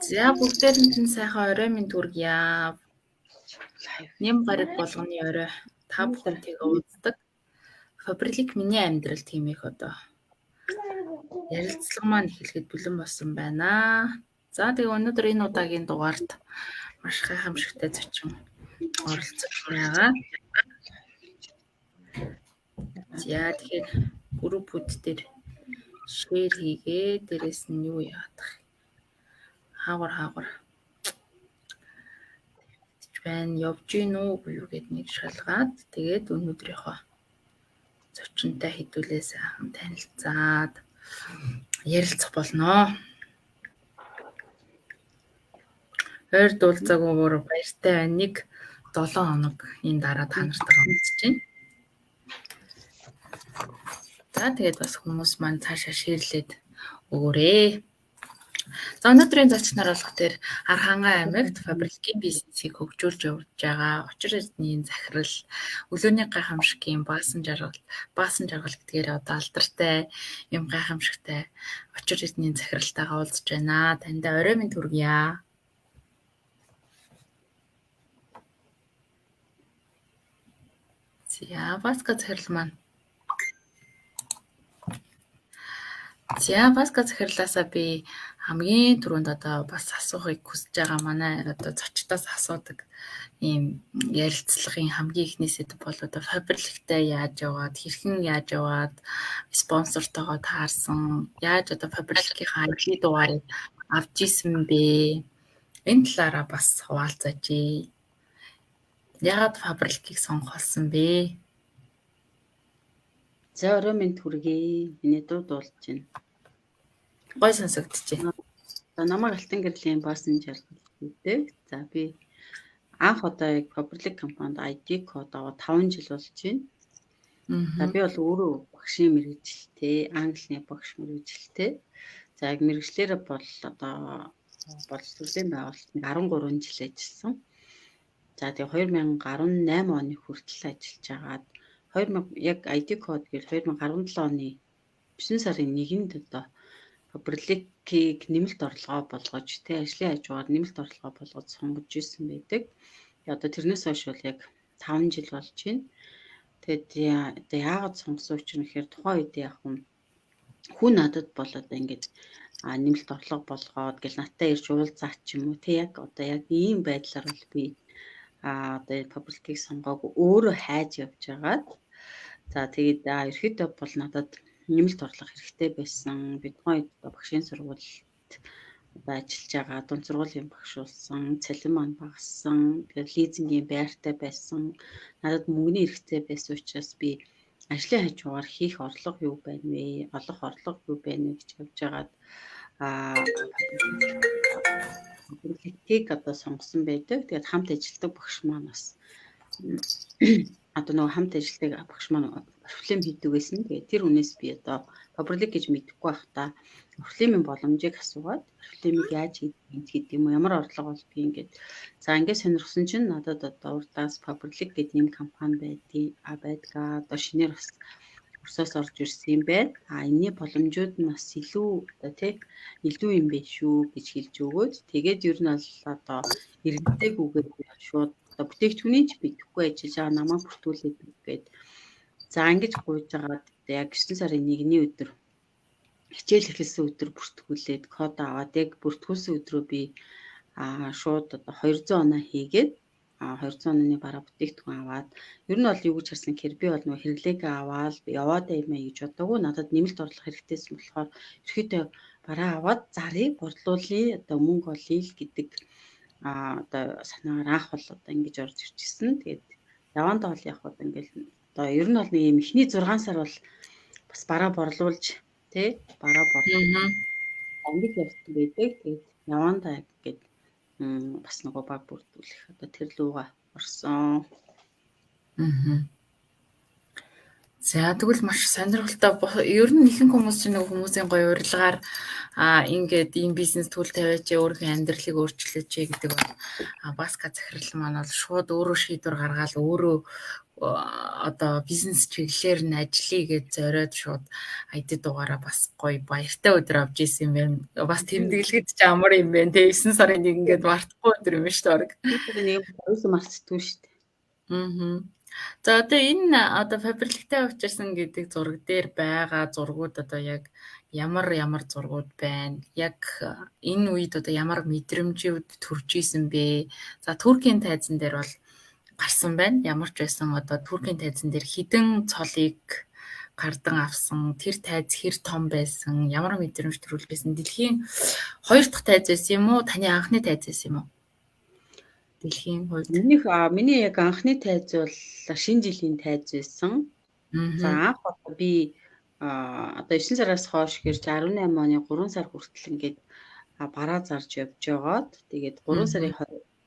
За бүгдээрэнд нь сайхан орой минь төргийа. Нэм гараг болгоны орой та бүхэнтэйгээ уулздаг. Фабрилик миний амьдрал тийм их одоо ярилцлага маань эхлэхэд бэлэн болсон байна. За тэгээ өнөөдөр энэ удаагийн дугаарт маш гайхамшигтай зочин оролцож байгаа. За тэгэхээр группүүд дээр шеэр хийгээ, дээрэс нь юу яадах. Хаагур байна, явж гин үү юу гэд нэг шалгаад тэгээд өнөөдрийнхөө зочинтой хэдүүлээ сайхан танилцаад ярилцах болно. Ойр дуулцаагүйгээр баяртай байна. Нэг 7 хоног энэ дараа та нартайгаа уулзж байна. За тэгээд бас хүмүүс маань цаашаа шеэрлээд өгөөрэй. За өнөөдрийн зочин нар болох дээр Архангай аймагт фабрикийн бизнесийг хөгжүүлж явж байгаа учир эзний захирал Өлөөний гайхамшигын баасан жаргал гэдгээр одоо алдартай юм гайхамшигтай учир эзний захиралтайгаа уулзж байна. Таньда орой минь төргийа. За Баска захирал маань. За Баска захирлаасаа би хамгийн түрүүнд одоо бас асуухыг хүсэж байгаа манай одоо зочдоос асуудаг ийм ярилцлагын хамгийн ихний сэдэв бол одоо фабриктэй яаж яваад хэрхэн яаж яваад спонсортойгоо таарсан яаж одоо фабрикийнхаа IP дугаарыг авч исэн бэ? Энэ талаараа бас хуваалцаач. Яагаад фабрикийг сонгосон бэ? За орой минь төргий. Миний дууд болж байна. Гой сонсогдчихэ. За намайг Алтан гэрлийн баасан жаргал гэдэг. За би анх одоо яг фабрик компанид ID код аваад 5 жил болж байна. За би бол өөрөө багшийн мэргэжилтэй, англи багш мэргэжилтэй. За яг мэргэжлэрээ бол одоо боловсролын байгууллагт 13 жил ажилласан. За тэгээ 2018 оны хүртэл ажиллаж агаад 2000 яг ID код гэж 2017 оны 9 сарын 1-нд одоо фабрикийг нэмэлт орлогоо болгож ажлын хажуугаар нэмэлт орлогоо болгож сонгож ирсэн байдаг. Одоо тэрнээс хойш бол яг 5 жил болж байна. Тэгээд яагаад сонгосон учир нь гэхээр тухайн үед яг хүн надад бол одоо ингэж нэмэлт орлого болгоод гэл надтай ирж уулзаач юм уу те яг одоо яг ийм байдлаар бол би одоо фабрикийг сонгоог өөрөө хайж явж байгаад за тэгээд ерөөхдөө бол надад нэмэлт орлого хэрэгтэй байсан. Би тухайн үед багшийн сургуульд одоо ажиллаж байгаа дунд сургуулийн багш болсон, цалин маань багассан, тэгээд лизингийн байртай байсан. Надад мөнгөний хэрэгтэй байсан учраас би ажлын хажуугаар хийх орлого юу байна вэ? Олох орлого юу байна вэ гэж явж байгаад фабрикийг одоо сонгосон байдаг. Тэгээд хамт ажилладаг багш маань бас одоо нөгөө хамт ажилладаг багш маань орхилын хийдэгээс нь тэгээд тэр үнээс би одоо фабрик гэж мэдэхгүй байхдаа орхилын боломжийг асуугаад орхилыг яаж хийх гэдэг юм уу ямар орлого олдгийг ингээд за ингээд сонирхсон чинь надад одоо урдаас фабрик гэдэг нэм компани байдгаа одоо шинээр бас курсаас орж ирсэн юм байна. Энэний боломжууд нь бас илүү одоо тий илүү юм байна шүү гэж хэлж өгөөд тэгээд ер нь бол одоо иргэдэггүйгээр шууд одоо бүтээгдэхүүний ч бидэхгүй ажиллаж байгаа намаа бүртгүүлээд гээд за ингэж гуйж байгаад яг 9 сарын 1-ний өдөр хичээл эхэлсэн өдөр бүртгүүлээд код аваад яг бүртгүүлсэн өдрөө би шууд одоо 200 оноо хийгээд 200 онооны бараа бүтээгдэхүүн аваад ер нь бол юу гэж харсан гэхээр би бол нөгөө хэрэглээгээ аваад яваад юм гэж бодоагүй надад нэмэлт орлого хэрэгтэйсэн болохоор ерөөдөө бараа аваад зарыг борлуулъя одоо мөнгө олъё л гэдэг одоо санаагаар анх бол одоо ингэж орж ирчихсэн. Тэгээд явандаа бол яг одоо ингээл одоо ер нь бол нэг юм ихний 6 сар бол бас бараа борлуулж тий бараа борлуулж ангид явсан байдаг. Тэгээд явандаа ингээд бас нөгөө баг бүрдүүлэх одоо тэр луга орсон. За тэгвэл маш сонирхолтой. Ер нь ихэнх хүмүүс чинь нөгөө хүмүүсийн гоё урилгаар ингээд ийм бизнес төл тавиач өөрийнхөө амьдралыг өөрчлөөч гэдэг бол Баска захирал маань бол шууд өөрөө шийдвэр гаргаад өөрөө одоо бизнес чиглэлээр нь ажиллая гэж зориод шууд ID дугаараа бас гоё баяртай өдөр авч исэн юм байна. Бас тэмдэглэхэд ч амар юм байна. Тэгээ 9 сарын нэг ингээд мартахгүй өдөр юм шүү дээ. Тэр нэг хоёроо мартдгүй шүү дээ. Аа. За одоо энэ одоо фабриктэй учирсан гэдэг зураг дээр байгаа зургууд одоо яг ямар зургууд байна? Яг энэ үед одоо ямар мэдрэмжүүд төрж исэн бэ? За Туркийн тайзан дээр бол гарсан байна. Ямар ч байсан одоо Туркийн тайзан дээр хідэн цолыг гардан авсан. Тэр тайз хэр том байсан? Ямар мэдрэмж төрүүлсэн? Дэлхийн 2 дахь тайз байсан юм уу? Таны анхны тайз байсан юм уу? Дэлхийн хувьд миний яг анхны тайз бол шинэ жилийн тайз байсан. За анх би одоо 9 сараас хойш гэрч 18 оны 3 сар хүртэл ингээд бараа зарж явж байгаад тэгээд 3 сарын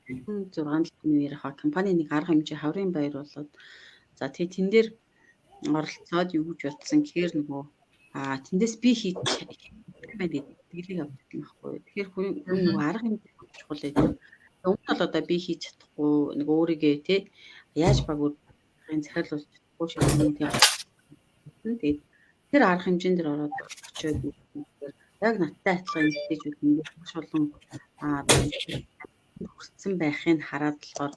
26-нд үеэр компани нэг арга хэмжээ хаврын баяр болоод за тэгээд тэн дээр оролцоод юу гэж бодсон гэхээр нөгөө тэндээс би хийж байна гэдгийг авдаг юм байхгүй. Тэгэхээр хүн нөгөө арга хэмжээ чухал байдаг. Өмнө бол одоо би хийж чадахгүй нэг өөрийгөө тий яаж баг өөрийн захирал болж чадахгүй шиг юм тэгээд тэр арга хэмжээнд дэр ороод очиод яг надтай адилхан эмэгтэйчүүд ингээд маш олон хүрсэн байхыг хараад болохоор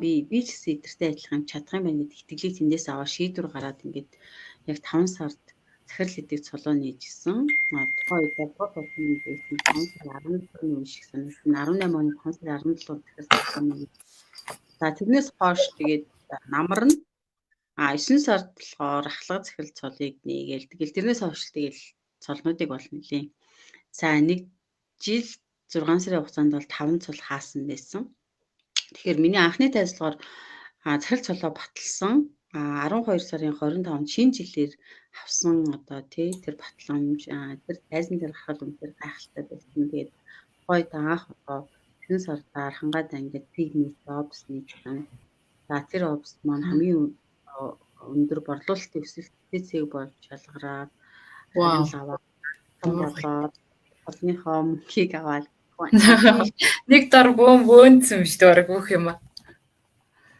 би ч гэсэн эдэртэй адилхан чадах юм байна гэдэг итгэлийг тэндээс аваа шийдвэр гараад ингээд яг 5 сард захирал эдэг цолоо нээжсэн. Тухайн үед бол болсон юм байсан. 11 оны шиг санагдсан. 18 оны 5 сарын 17-нд захирал цолоо. За тэрнээс хойш тэгээд намар нь 9 сард болохоор ахлага захирал цолыг нээгээл тэгэл тэрнээс хойш тэгэл цолнуудыг бол нэлийн. За нэг жил 6 сарын хугацаанд бол 5 цол хаасан байсан. Тэгэхээр миний анхны тайзлахаар захирал цолоо баталсан 12 сарын 25-нд шинэ жилээр авсан одоо тэр батламж тэр тайзан дээр гарахад үнээр гайхалтай байсан. Тэгээд гойд анх одоо 9 сард хангаад ангид пигмент обс нийцсэн. За тэр обс маань хамгийн өндөр борлуулалтын өсөлттэй болж шалгараад аваад болоод олныхоо мөнхийг аваад нэг дор бөөнцсөн биш дээ бүх юм.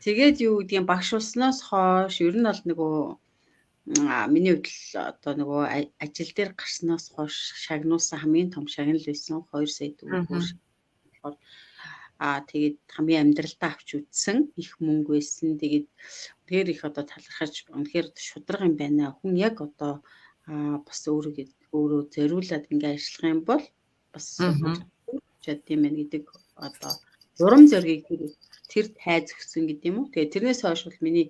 Тэгээд юу гэдгийг багш болсноос хойш ер нь бол нөгөө миний хувьд одоо нөгөө ажил дээр гарснаас хойш шагнуулсан хамгийн том шагнал байсан 2 сая төгрөг. Тэгээд хамгийн амьдралдаа авч үзсэн их мөнгө байсан. Тэгээд тэр их одоо талархаж үнэхээр шударга юм байна. Хүн яг одоо бас өөрөө зориулаад ингээ ажиллах юм бол бас чадд юм байна гэдэг одоо урам зориг тэр тайз өгсөн гэдэг юм уу. Тэгээд тэрнээс хойш бол миний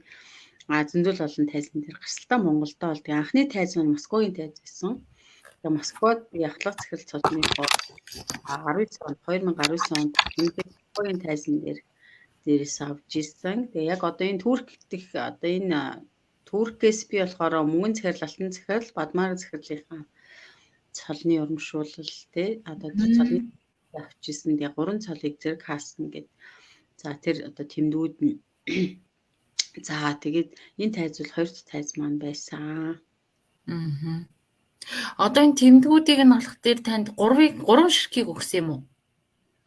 зөндөл олон тайзан дээр гарсалтаа Монголдо бол тэгээд анхны тайз нь Москвагийн тайз байсан. Тэгээд Москвад ахлах захирал цолны 2019 онд Москвагийн тайзан дээрээс авч ирсэн. Тэгээд яг одоо энэ Турк гэх одоо энэ Туркээс би болохоор мөнгөн захирал, алтан захирал, бадмаар захирлынхаа цолны урамшуулал тий одоо цолны авч ирсэн. Тэгээд 3 цолыг зэрэг хаасан гэдэг. За тэр одоо тэмдгүүд нь за тэгээд энэ тайз бол 2 дахь тайз маань байсан. Одоо энэ тэмдгүүдийг нь олох дээр танд 3 ширхгийг өгсөн юм уу?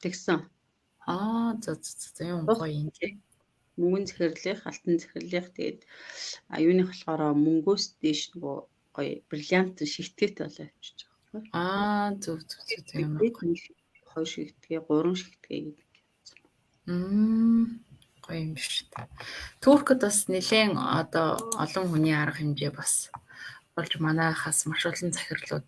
Тэгсэн. За юм гоё юм тий. Мөнгөн захирлын, алтан захирлын тэгээд юуных болохоор мөнгөөс дээш нөгөө гоё бриллиант шигтгэт болоо авчиж байгаа. Зөв юм. 2 шигтгээ, 3 шигтгээ гэдэг. Гоё юм биш үү? Туркд бас нэлээд одоо олон хүний арга хэмжээ бас болж манайхаас маш олон захирлууд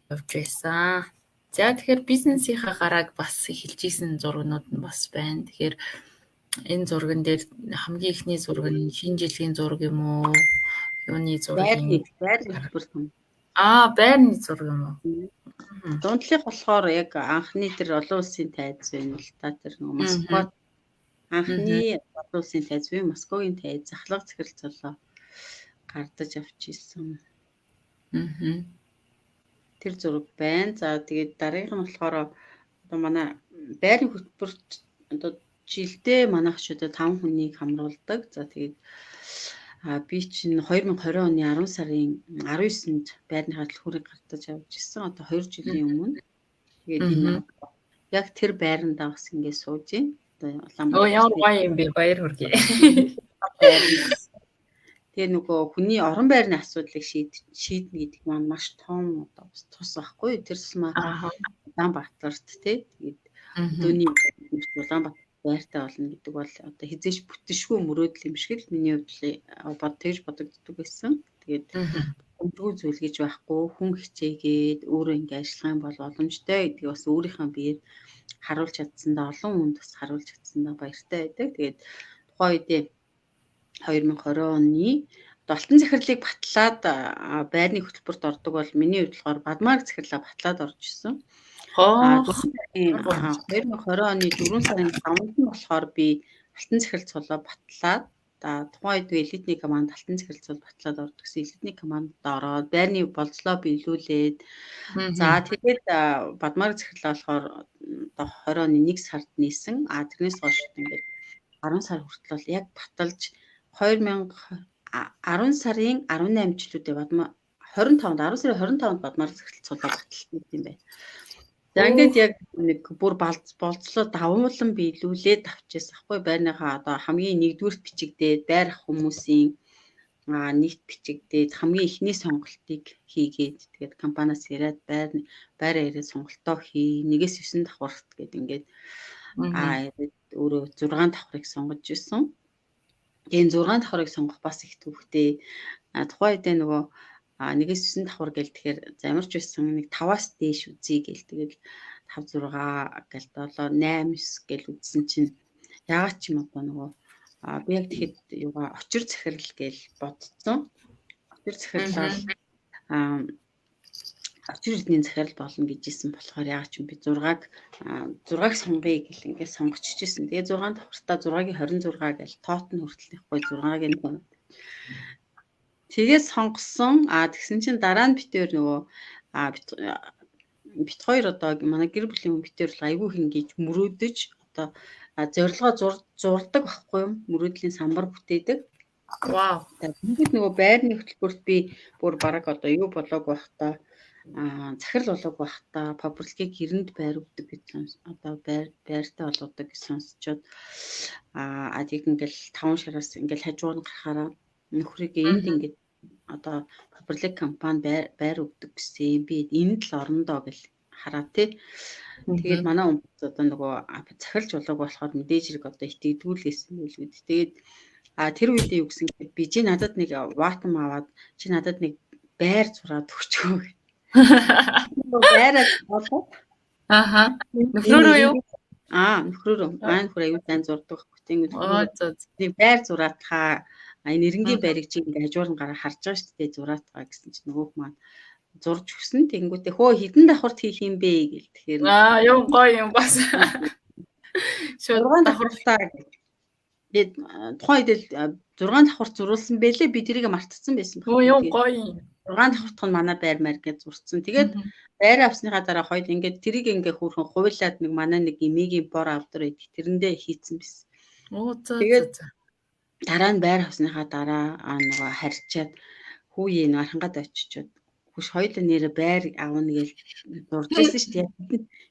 явж байсан. За тэгэхээр бизнесийнхаа гарааг бас эхэлж исэн зургнууд нь бас байна. Тэгэхээр энэ зурган дээр хамгийн ихний зураг нь шинэ жилийн зураг юм уу? Юуны зураг юм? Байрны зураг юм. Байрны зураг юм уу? Дундлих болохоор яг анхны тэр олон улсын тайз байна л та тэр нөгөө Москвад анхны олон улсын тайз буюу Москвагийн тайз захлах захирал цолоо гардаж авч ирсэн. Тэр зураг байна. За тэгээд дараагийнх нь болохоор одоо манай байрны хөтөлбөрт одоо жилдээ манайхчуудад 5 хүнийг хамруулдаг. За тэгээд би чинь 2020 оны 10 сарын 19-нд байрныхаа төлхөөрийг гартаж авч ирсэн. Одоо 2 жилийн өмнө. Тэгээд энэ яг тэр байрандаа бас ингэ сууж байна. Одоо Улаанбаатар. Ямар гоё юм бэ? Баяр хүргэе. байрнаас. Тэгээ нөгөө хүний орон байрны асуудлыг шийднэ гэдэг маань маш том одоо тус байхгүй. Тэр тусмаа Аа. Улаанбаатарт тий тэгээд өдөөний Улаанбаатар байртай болно гэдэг бол одоо хизээш бүтэншгүй мөрөөдөл юм шиг л миний хувьд тэгж бодогддог байсан. Тэгээд өмдгүү зүйл гэж байхгүй хүн хичээгээд өөрөө ингэ ажиллах юм бол боломжтой гэдгийг бас өөрийнхөө биеэр харуулж чадсандаа олон хүнд бас харуулж чадсандаа баяртай байдаг. Тэгээд тухайн үедээ 2020 оны Алтан захирлыг батлаад байрны хөтөлбөрт ордог бол миний хувьд болохоор Бадмарк захирлаа батлаад орж исэн. 2020 оны 4 сарын 5-нд нь болохоор би Алтан захирал цолоо батлаад тухайн үед элитний команд Алтан захирал цол батлаад ордог гэсэн элитний командад ороод байрны болцлоо биелүүлээд за тэгээд Бадмарк захирлаа болохоор одоо 20 оны 1 сард нээсэн. Тэрнээс хойш ингээд 10 сар хүртэл бол яг баталж 10 сарын 18 жилүүдээ 10 сарын 25-нд Бадмарк захирал цолоо баталсан юм байна. За ингээд яг нэг бүр болцлоо давуулан биелүүлээд авчихсан хгүй байрныхаа одоо хамгийн нэгдүгürt бичигдээд байр ах хүмүүсийн нийт бичигдээд хамгийн ихний сонголтыг хийгээд тэгээд компаниас ирээд байраа ирээд сонголтоо хий 1-9 давхарт гэдэг ингээд өөрөө 6 давхрыг сонгож ирсэн. Тэгээд 6 давхрыг сонгох бас их төвхтэй. Тухайн үедээ нөгөө 1-9 давхар гэл тэгэхээр замарч байсан нэг 5-аас дээш үзье гэл тэгэл 5 6 гэл 7 8 9 гэл үзсэн чинь яагаад ч юм одоо нөгөө би яг тэгэхэд юугаа очир захирал гэл бодсон. Очир захирлаа очир эдний захирал болно гэжсэн болохоор яагаад ч юм би 6-аг сонгоё гэл ингээд сонгочихжсэн. Тэгээ 6 давхартаа 6-гийн 26 гэл тоот нь хүртэл нэхгүй 6-гийн тэгээд сонгосон. Тэгсэн чинь дараа нь битээр нөгөө бит хоёр одоо манай гэр бүлийн хүн битээр л айгүй хингийж мөрөөдөж одоо зорилгоо зурдаг байхгүй юм. Мөрөөдлийн самбар бүтээдэг. Вау. Тэгээд нөгөө байрны хөтөлбөрт би бүр бараг одоо юу болоог байхдаа захирал болоог байхдаа публикийг хэрэнд байр өгдөг гэж одоо байртай болгодог гэж сонсчод яг ингээл 5 шараас ингээл хажуугаар нь гарахаараа нөхрийг энд ингээд одоо публик компани байр өгдөг гэсэн би энд л орондоо гэл хараа тий. Тэгээд манай хүмүүс одоо нөгөө захиралж болоог болохоор мэдээж хэрэг одоо итгэдэггүйсэн байл үү. Тэгээд тэр үедээ юу гэсэн би чи надад нэг ватам аваад чи надад нэг байр зураад өгчөө. Байраа болоод нөхрөө юу? Нөхрөө маань нөхөр аюул тань зурдаг хөтөнгөд нэг байр зураад та нэрнгийн байрыг чи ингээ хажуур нь гараа харж байгаа шүү дээ зураад байгаа гэсэн чинь нөгөөх маань зурж өгсөн. Тэнгүүтээ хөө хідэн давхарт хийх юм бэ гэл тэгэхээр юм гоё юм бас. Шууд давхартаа тэгээд тухайн үед л 6 давхарт зурулсан байлээ би тэрийг мартцсан байсан байна. Юм гоё. 6 давхарт нь манай байр маяг гэж зурцсан. Тэгээд байр авсныхаа дараа хоёул ингээд тэрийг ингээ хүүхэн хувирлаад нэг манай нэг эмигийн бор авдар идэх тэрэндээ хийцэн байсан. Тэгээд дараа нь байр авсныхаа дараа нөгөө харьчаад хүүе нэг архангад очичоод хүш хоёул нэрэ байр авна гэж зуржсэн шүү дээ.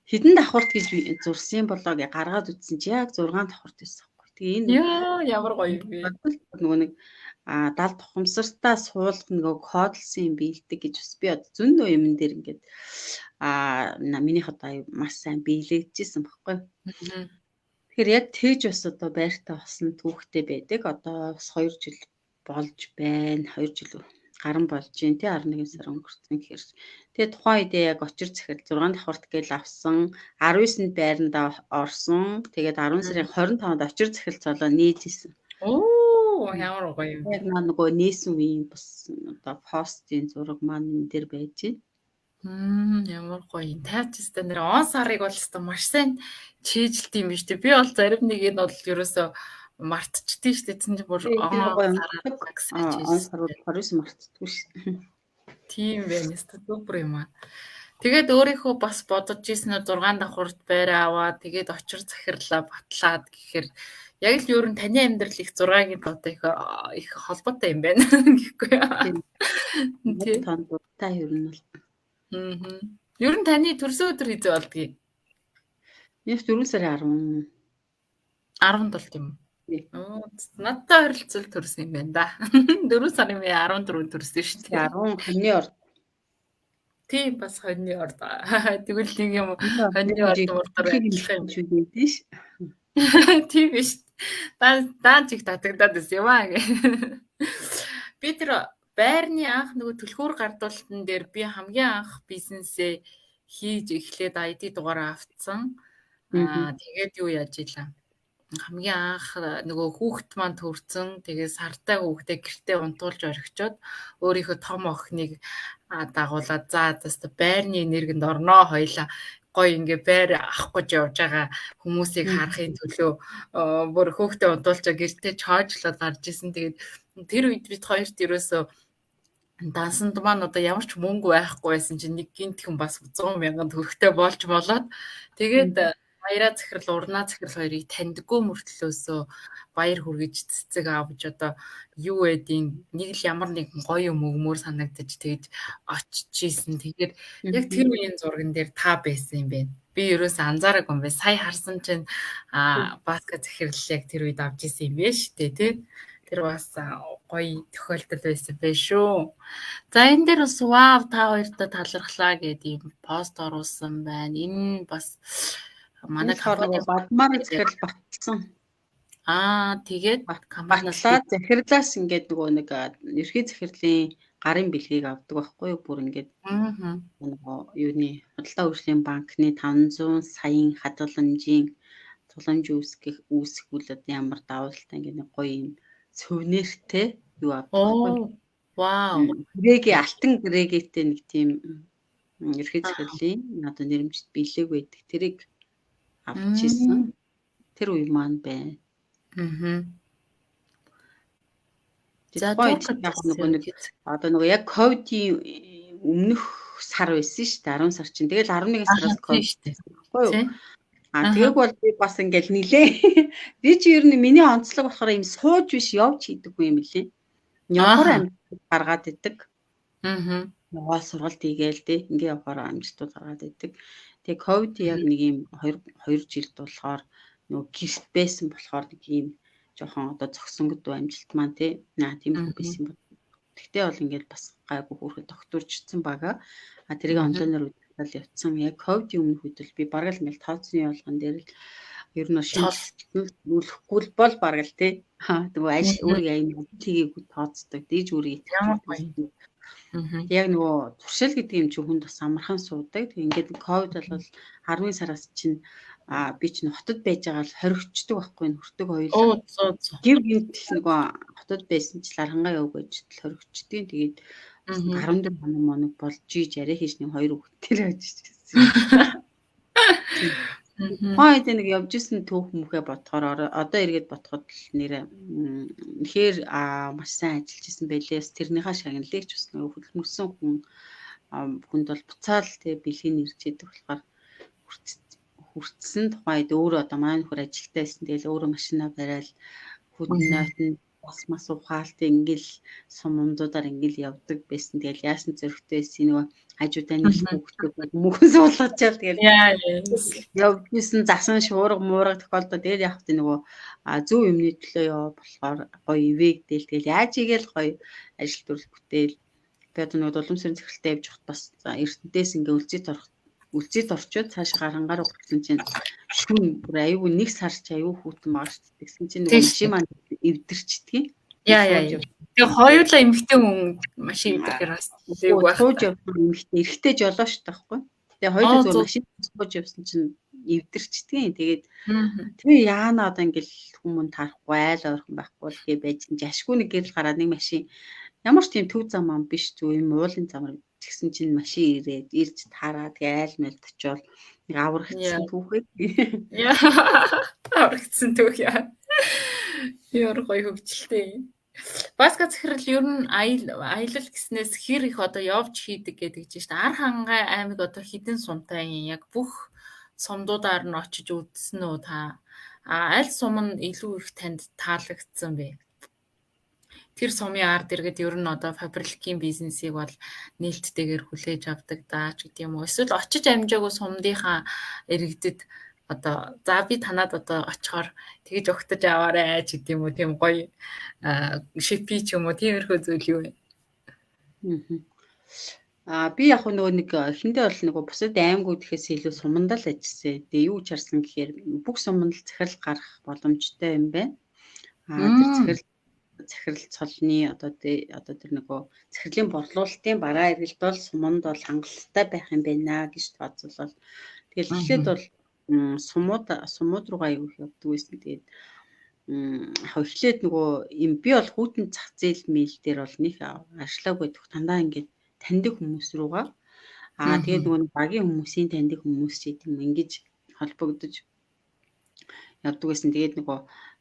Хідэн давхарт гэж зурсан болоо гэж гаргаад үтсэн чи яг 6 давхарт байсан байхгүй. Тэгээ энэ ямар гоё юм бэ. Нөгөө нэг дал тухамсартаа суулгах нөгөө кодлсон юм биелдэг гэж бас би одоо зөндөө юм дээр ингээд минийх одоо маш сайн биелэгдэжсэн байхгүй. Тэгэхээр яг тэгж бас одоо байртаа болсон түүхтэй байдаг. Одоо бас 2 жил болж байна. 2 жил гарan болж байна тий 11 сар өнгөрсөн гэхээр. Тэгээ тухайн үедээ яг очир захирал 6 давхарт гээл авсан. 19-нд байранда орсон. Тэгээд 10 сарын 25-нд очир захирал цолоо нээжсэн. Ямар гоё юм. Яг нөгөө нээсэн үеийн бас одоо постын зураг маань энэ дээр байж байна. Ямар гоё юм. Тайвчстай нэр он сарыг бол өстой маш сайн чийжилт юм биш үү? Би бол зарим нэг энэ бол ерөөсөө мартчихдээ шүү дээ. Тэнд бүр он сар 29 мартдаггүй шүү. Тийм байна. Өстой супер юм аа. Тэгээд өөрийнхөө бас бодож ийсэн 6 давхарт байраа аваад тэгээд очир захирлаа батлаад гэхээр яг л ер нь таны амьдрал их 6-гийн одоо их холбоотой юм байна гэхгүй. Тийм тандуртай ер нь бол. Ер нь таны төрсөн өдөр хизээ болдгийг? Яг 4 сарын 10. 10-нд болт юм. Надтай ойролцол төрсөн юм байна да. 4 сарын 14-нд төрсөн шүү дээ. 10 хоньны орд. Тийм бас хоньны орд. Тэгвэл нэг юм хоньны орд Хоньны мурдаар адилхан юм. шүү дээ тийш. Тийм биш. Даан чиг татагдаад байсан юм аа. Би тэр байрны анх нөгөө түлхүүр гардуултан дээр би хамгийн анх бизнесээ хийж эхлээд ID дугаараа авцсан. Тэгээд юу яаж илаа? Хамгийн анх нөгөө хүүхэд маань төрсөн. Тэгээд сартай хүүхдээ гэртээ унтуулж орхичоод өөрийнхөө том охиныг дагуулад за байрны энергинд орноо хоёлаа гоё ингээ байр авах гэж явж байгаа хүмүүсийг харахын төлөө бүр хүүхдээ унтуулчаа гэртээ чойжлоод гарч исэн. Тэгээд тэр үед бид хоёрт ерөөсөө дансанд маань одоо ямар ч мөнгө байхгүй байсан чинь нэг гинтхэн бас 100,000 төгрөгтэй болж болоод тэгээд баяраа захирал, урнаа захирал хоёрыг таньдаггүй мөртлөөсөө баяр хүргэж цэцэг авч одоо юу эдийн нэг л ямар нэгэн гоё юм өгмөр санагдаж тэгж очиж ийсэн. Тэгээд яг тэр үеийн зурган дээр та байсан юм байна. Би ерөөсөө анзаараагүй юм байна. Сая харсан чинь баска захирал яг тэр үед авч ийсэн юм байна шүү дээ, тий. Тэр бас гоё тохиолдол байсан байх шүү. За энэ дээр бас вау та хоёртой талархлаа гэдэг юм пост оруулсан байна. Энэ бас манай компани бадмаар захирал батсан. Тэгээд компаниас захирлаас ингээд нөгөө нэг ерхий захирлын гарын бэлгийг авдаг байхгүй юу? Бүр ингээд нөгөө юуны худалдаа хөгжлийн банкны 500 саяын хадгаламжийн тулгамж үүсгүүлээд ямар давуу талтай ингээд нэг гоё юм сувниртэй юу авдаг байхгүй юу? Вау. Грэгийн алтан грэгээтэй нэг тийм ерхий захирлын одоо нэрмжит бэлэг байдаг. Тэрийг авчихсан. Тэр үе маань байна. За одоо нөгөө яг ковидын өмнөх сар байсан шүү дээ. 10 сар чинь. Тэгэл 11 сараас ковид байхгүй юу? Тэгээг бол би бас ингээл нилээ. Би чи ер нь миний онцлог болохоор юм сууж биш явж хийдэггүй юм лээ. Нёхор амжилт гаргаад идэг. Яваа сургалт хийгээл дээ. Ингээ явахаар амжилтууд гаргаад идэг. Тэгээ ковид яг нэг юм 2 жилд болохоор нөгөө гэрт байсан болохоор нэг юм жоохон одоо зогсонгод амжилт маань тийм үү байсан юм. Тэгтээ бол ингээд бас гайгүй хөөрхөд докторчсон байгаа. Тэрийг онлайнаар үзэл явцсан. Яг ковидын өмнөх үед л би бараг л ингээд тооцны явуулган дээр л ер нь шинжилүүлэхгүй л бол бараг л тий. Тэгээ ажил өөрийн аян тгийгүү тооцдог. Дээж өөрийн итгэж яг нөгөө туршил гэдэг юм чи хүнд бас амархан суудаг. Тэг ингээд ковид бол 10 сараас чинь би чинь хотод байж байгаа л хоригчдаг байхгүй нөртөг хоёул. Гэр гинт нөгөө хотод байсан ч лархангаа явж байж хоригчдیں۔ Тэгээд 14 хоног болж ийж яриа хийж нэг 2 хүүхдтэй байж ирсэн. Хойд нэг явж исэн түүх мөхөө бодохоор одоо эргээд бодоход нэрэ нэхэр маш сайн ажиллаж исэн байлээ. Тэрнийхээ шагналыг ч бас нэг хөдөлмөрсөн хүнд бол буцаал тэг бэлгийн ирж идэг болохоор хүртсэн тухайд өөрөө одоо маань нөхөр ажилтаа байсан. Тэгэл өөрөө машинаа барайл хүднэт бас ухаалт ингээл сумдуудаар ингээл явдаг байсан. Тэгэл яасан зөрөгтэй байсан нөгөө хажуудаа нэг хүүхдүүд мөхөн суулгачаал тэгэл явжсэн засан шуурга муурга тохиолдоо тэгэл яг тэ нөгөө зөв юмны төлөө яваа болохоор гоё ивэгдэл тэгэл яаж игээл гоё ажил төрөл бүтээл тэгээд нөгөө дулуун сэрэн захиралтай явж хат бас эрдэнтээс ингээ үлзийд орчоод цааш гарангаар өгсөн чинь шүн бүр аюу нэг сар ч аюу хүүтэн багш тэгсэн чинь нөгөө машин маань эвдэрчдгийг. Тэгээ хоёулаа эмэгтэй хүн машин эвдэрхээр бас зээг байх. Сууж явсан эмэгтэй эрэгтэй жолооч таахгүй. Тэгээ хоёулаа зөв машин сууж явсан чинь эвдэрчдгийг. Тэгээд тэгээ яана одоо ингээл хүмүүс тарахгүй айл ойрхон байхгүй л гээ байж чинь ашгүй нэг гэрэл гараад нэг машин ямар ч тийм төв зам ам биш зөв юм уулын замаар тэгсэн чинь машин ирээд ирж таараа тэгээ айл мэлд очивол нэг аврагдсан түүхээ. Аврагдсан түүх яа. Яар гоё хөвгчлээ. Баска захирал ер нь аялал гэснээс хэр их одоо явж хийдэг гэдэг чинь шүү дээ. Ар хангай аймаг одоо хідэн сумтай яг бүх сумдуудаар нь очиж үзсэн үү та? Аль сум нь илүү их танд таалагдсан бэ? Тэр сумын ард иргэд ер нь одоо фабрикийн бизнесийг бол нээлттэйгээр хүлээж авдаг даа ч гэдэг юм уу. Эсвэл очиж амжаагүй сумдынхаа иргэдэд одоо за би танад одоо очихоор тэгж өгтөж аваарэ ч гэдэм үү тийм гоё шипи ч юм уу тиймэрхүү зүйл юу вэ? Би яг нөгөө нэг эхэндээ бол нөгөө бусад аймагуд гэхээс илүү сумандаа л ажилласан. Тэгээ юу ч харсан гэхээр бүх суманд захирал гарах боломжтой юм байна. Тэр захирал цолны одоо тэр нөгөө захирлын борлуулалтын бараа эргэлт бол суманд бол хангалттай байх юм байна гэж тооцоолол. Тэгэл эхлээд бол сумууд руугаа юу явдаг байсан. Тэгээд эхлээд нөгөө би бол хүүтэн зах зээл мэйл дээр бол нэг ажиллаагүй дэх дандаа ингээд таньдаг хүмүүс руугаа тэгээд нөгөө багийн хүмүүсийн таньдаг хүмүүс ч гэдэг юм ингэж холбогдож явдаг байсан. Тэгээд нөгөө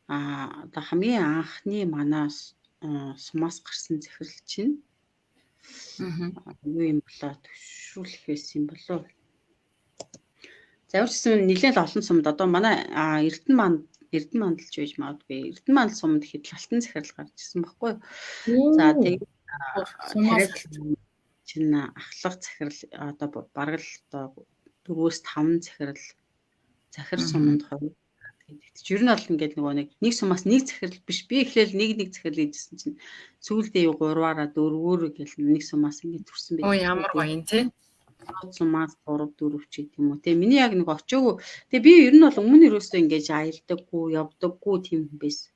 одоо хамгийн анхны манаас сумаас гарсан захирал чинь юу юм болоо төвшүүлэх байсан юм болоо. Зааварчсан нэлээд олон сумд одоо манай Эрдэнэ мандалж байж магадгүй. Эрдэнэ мандал сумд ихэд лалтан захирал гарч ирсэн баггүй. За тэгээд чинь ахлах захирал одоо бараг л одоо 4-5 захирал суманд хоёр гэдэг. Ер нь бол ингээд нөгөө нэг сумаас нэг захирал биш. Би эхлээл нэг захирал хийжсэн чинь сүүлдээ 3-аараа 4-өөр гэл нэг сумаас ингээд төрсэн байх. Ямар гоё тий. Сумаас 3-4 ч гэдэг юм уу. Тэгээ миний яг нэг очоогүй. Тэгээ би ер нь бол өмнө өрөөсөө ингээд аялдаггүй, явдаггүй тийм хүн байсан.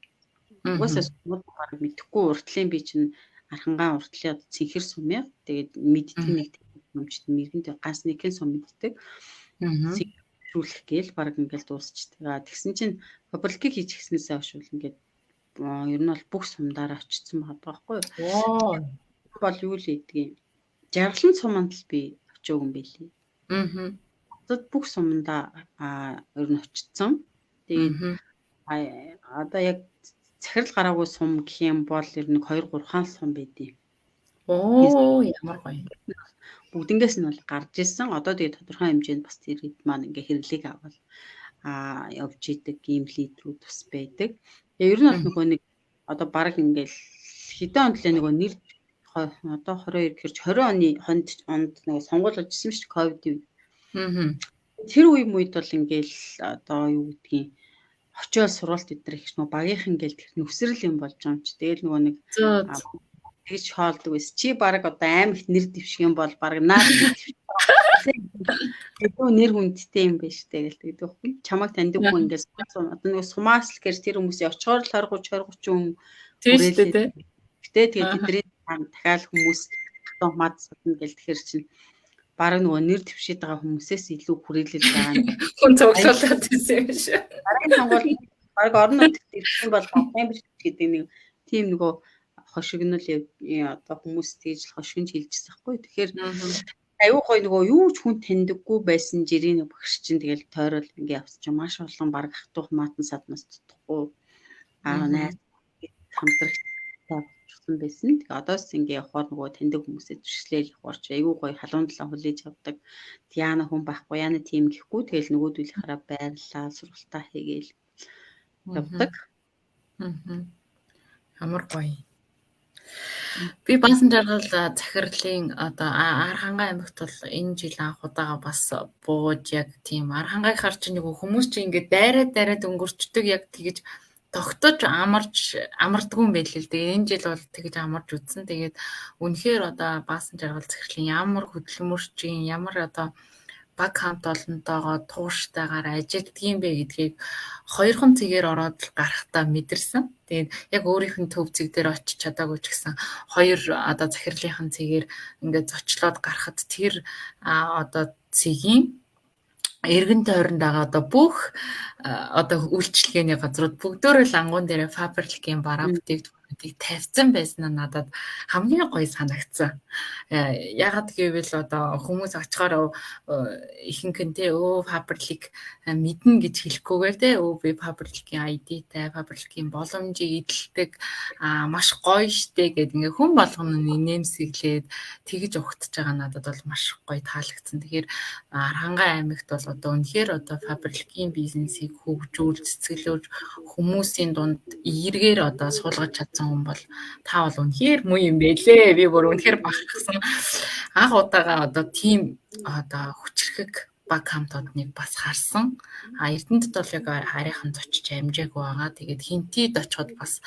Угаасаа сумд бараг мэдхгүй уртлын би чинь Архангаан уртлын одоо цэнхэр сум яа. Тэгээд мэддэг нэг юмчд мэргэнд ганц нэгэн сум мэддэг. Шүүлэх гээл баг ингээл дуусчдаг. Тэгсэн чинь публикийг хийж гиснээсээ хойш бол ингээд ер нь бол бүх сумдаараа очсон байгаа байхгүй юу? Бол юу л хийдгийг. Жаргалан суманд л би очоогүй юм билий. Бүх сумдаа ер нь очсон. Тэгээд одоо яг захирал гараагүй сум гэх юм бол ер нь 2-3 хаан сум байдیں۔ Ямар гоё. Бүгднгээс нь бол гарч ирсэн. Одоо тэгээ тодорхой хэмжээнд бас тэр хэд маань ингээ хэрэглийг авал явж идэг ийм лидерүүд бас байдаг. Тэгээ ер нь бол нөгөө нэг одоо баг ингээл хэдэн онд л нөгөө нэр одоо 22 гэхэрч 20 оны онд нөгөө сонгуул болж исэн шүү дээ ковид үед. Тэр үе үед бол ингээл одоо юу гэдгийг очиод сургалт өдр их нөгөө багийнх ингээл тэр нүсрэл юм болж байгаа юм чи. Тэгэл нөгөө нэг тэгж хоолдог байсан. Чи баг одоо аймагт нэр дэвших юм бол баг наад гэдэг нэр хүндтэй юм байна шүү дээ гэдэг байхгүй. Чамайг таньдаг хүн ингээс одоо нэг сумаас л гэр тэр хүмүүсийн очихоор л 20-30 хүн тийм шүү дээ. Тэгээд тэдний дахиад хүмүүс хатан мад садна гэл тэгэхээр чинь баг нөгөө нэр дэвшиж байгаа хүмүүсээс илүү хүрээлэл байгаа юм. Хүн цогцолоод ирсэн юм шиг. Дараагийн сонгуул баг орон нутгад ирсэн бол Камбрич гэдэг нэг тийм нөгөө хошигнол одоо хүмүүс тэгж хошигнж хэлжсэн байхгүй. Тэгэхээр аюу гой нөгөө юу ч хүн таньдаггүй байсан жирийн багш чинь тэгэл тойрол ингээ явсан чинь маш олон баг хатуух маатан саднаас тутахгүй найз хамтрагтай болсон байсан. Тэгээ одоос ингээ явахаар нөгөө таньдаг хүмүүсээ туршлээл явахарч аюу гой халуун талаа хүлээж авдаг. Яана хүн байхгүй яана тийм гэхгүй тэгэл нөгөөдөлийнхаараа байрлаа сургалтаа хийгээл явдаг. Ямар гоё. Би баасан жаргал захирлын одоо Архангай аймагт бол энэ жил анх удаага бас бууж яг тийм Архангайхаар чи нэг хүмүүс чи ингээд дайраад өнгөрчдөг яг тэгэж тогтож амардгүй юм байл л дээ. Энэ жил бол тэгэж амарч үтсэн. Тэгээд үнэхээр одоо баасан жаргал захирлын ямар хөдөлмөрчийн ямар одоо баг хамт олонтойгоо тууштайгаар ажилтгийм бэ гэдгийг хоёрхан цэгээр ороод гарахтаа мэдэрсэн. Тэгээд яг өөрийнх нь төв цэг дээр очиж чадаагүй ч гэсэн хоёр одоо захирлынхан цэгээр ингээд зочлоод гарахад тэр одоо цэгийн эргэн тойронд байгаа одоо бүх одоо үйлчлэгээний газрууд бүгдөө л ангуун дээр фабрикийн бараа бүтээгдэхүүнүүдийг тавьсан байсан нь надад хамгийн гоё санагдсан. Ягаад гэвэл одоо хүмүүс очихоор ихэнх нь те фабрик мэднэ гэж хэлэхгүйгээр те би фабрикийн ID-тай фабрикийн боломжийг эдэлдэг маш гоё штэ гэдэг ингээ хүн болгоно нэмсэглээд тэгж ухтаж байгаа надад бол маш гоё таалагдсан. Тэгэхээр Архангай аймагт бол одоо үнэхээр одоо фабрикийн бизнесийг хөгжүүл цэцгэлж хүмүүсийн дунд эргээр одоо суулгаж чадсан хүн бол та бол үнэхээр муу юм байлээ. Би бүр үнэхээр бахархсан. Анх удаага одоо тийм одоо хүчрхэг баг хамтуудыг бас харсан. Эрдэнэтэд бол яг харийнхан зочиж амжаагүй байгаа. Тэгээд хинтийд очиход бас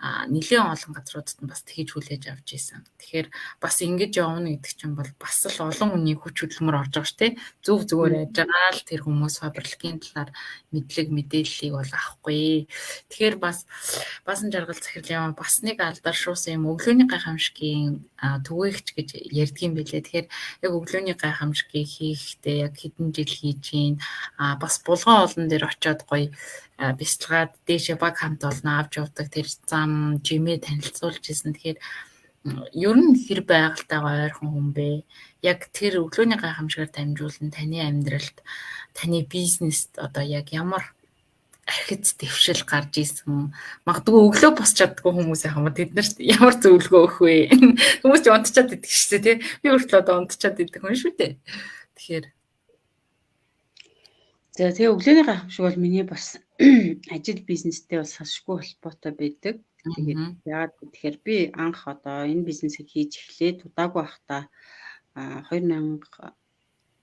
нэлээд олон газруудад нь бас тэгж хүлээж авч ийсэн. Тэгэхээр бас ингэж явна гэдэг чинь бол бас л олон хүний хүч хөдөлмөр орж байгаа шүү дээ. Зөв зүгээр яаж байгаа л тэр хүмүүс фабрикийн талаар мэдээллийг бол авахгүй. Тэгэхээр бас баасан жаргал захирлын бас нэг алдаршуулсан юм өглөөний гайхамшигын түгээгч гэж ярьдгийн байлээ. Тэгэхээр яг өглөөний гайхамшигыг хийхдээ яг хэдэн жил хийж гин бас булган олон дээр очиод гоё бяцлагаад дээшээ баг хамт олно авч явдаг тэр зам жимээ танилцуулж ирсэн. Тэгэхээр ер нь хэр байгальтайгаа ойрхон хүн бэ? Яг тэр өглөөний гайхамшигаар дамжуулан таны амьдралд, таны бизнест одоо яг ямар архиц дэвшил гарч ийсэн. Магадгүй өглөө босч чаддгүй хүмүүс яхаа тэд нарт ямар зөвлөгөө өгөх вэ? Хүмүүс ч унтчаад идэх шээ тий. Би өөртөө одоо унтчаад идэх хүн шүү дээ. Тэгэхээр за тэгээ өглөөний гайхамшиг бол миний бас ажил бизнестэй бас салшгүй холбоотой байдаг. Тэгээд яагаад гэхээр би анх одоо энэ бизнесийг хийж эхлээд удаагүй байхдаа 2018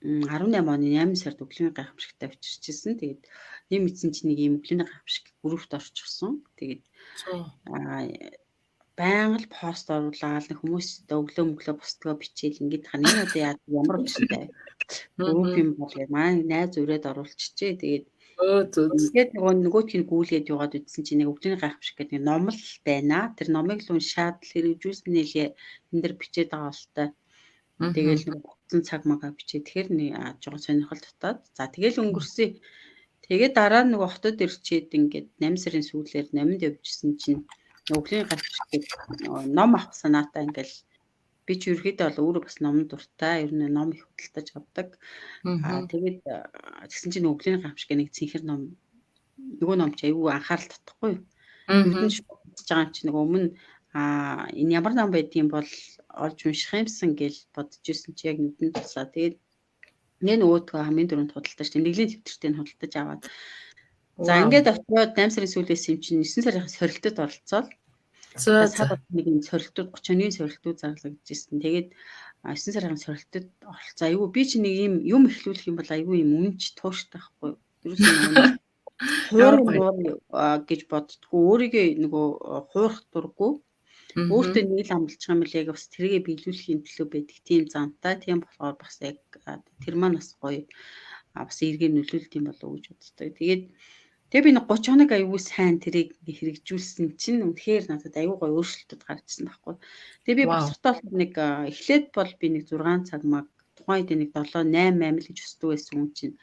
оны 8 сард өглөөний гайхамшигтай авчирчихсэн. Тэгээд ийм мэдсэн чинь нэг ийм өглөөний гайхамшиг группт орчихсон. Тэгээд байнга л пост оруулаад хүмүүс өглөө босдгоо бичээл ингэж хаа энэ одоо ямар учиртай групп юм бол маань найз өрөөд оруулчихжээ. Тэгээд тэгээд нөгөөдхийг гүйлгээд яваад үтсэн чинь нэг өглөөний гайхамшиг гэдэг нэг ном л байна. Тэр номыг л уншаад хэрэгжүүлсэн нэлээ энэ дэр бичээд байгаа болтой. Тэгэл нэг буцсан цаг магаа бичээ. Тэгэхээр нэг жоохон сонирхол татаад. За тэгэл өнгөрсөн. Тэгээд дараа нэг хотод ирчээд ингээд 8 сарын сүүлээр 8-нд явжсэн чинь өглөөний гайхамшиг ном авах санаатай ингээл би ч ерөөхдөө бол өөрөө бас номд дуртай. Ер нь ном их худалдаж авдаг. Тэгээд тэгсэн чинь өглөөний гайхамшиг нэг цэнхэр ном нөгөө ном ч аюу анхаарал татахгүй. Ер нь шууд байгаа юм чи нөгөө өмнө энэ ямар ном байдığım бол олж унших юмсан гэж бодож ирсэн чи яг нүдэнд тулсаа. Тэгээд нөгөөдгөө хамгийн дөрөнд худалдаж нэглийн тэмдэгтийг худалдаж аваад за ингээд очиод 8 сарын сүүлээс юм чинь 9 сарын сорилтод оролцоод саад нэг юм сорилтууд 31 сорилтууд зарлагдчихсэн. Тэгээд 9 сарын сорилтод оролцоо. Айгүй би чи нэг юм эхлүүлэх юм бол айгүй юм үнч тууштай байхгүй. Тэрүүс гэж боддгоо өөрийгөө нөгөө хуурах дурггүй. Өөртөө нэг л амлчих юм бол яг бас тэргээ биелүүлэхийн төлөө байдаг тийм зантай. Тийм болохоор бас яг тэр маань бас гоё бас эргээ нөлөөлт юм болов уу гэж боддог. Тэгээд би нэг 30 хоног аюу сайн тэрийг хэрэгжүүлсэн чинь үнэхээр надад аюу гоё өөрчлөлтүүд гарчсан байхгүй. Тэгээд би босртоо нэг эхлээд бол би нэг 6 цаг маг тухайн үед нэг 7-8 л гэж өсдөг байсан юм чинь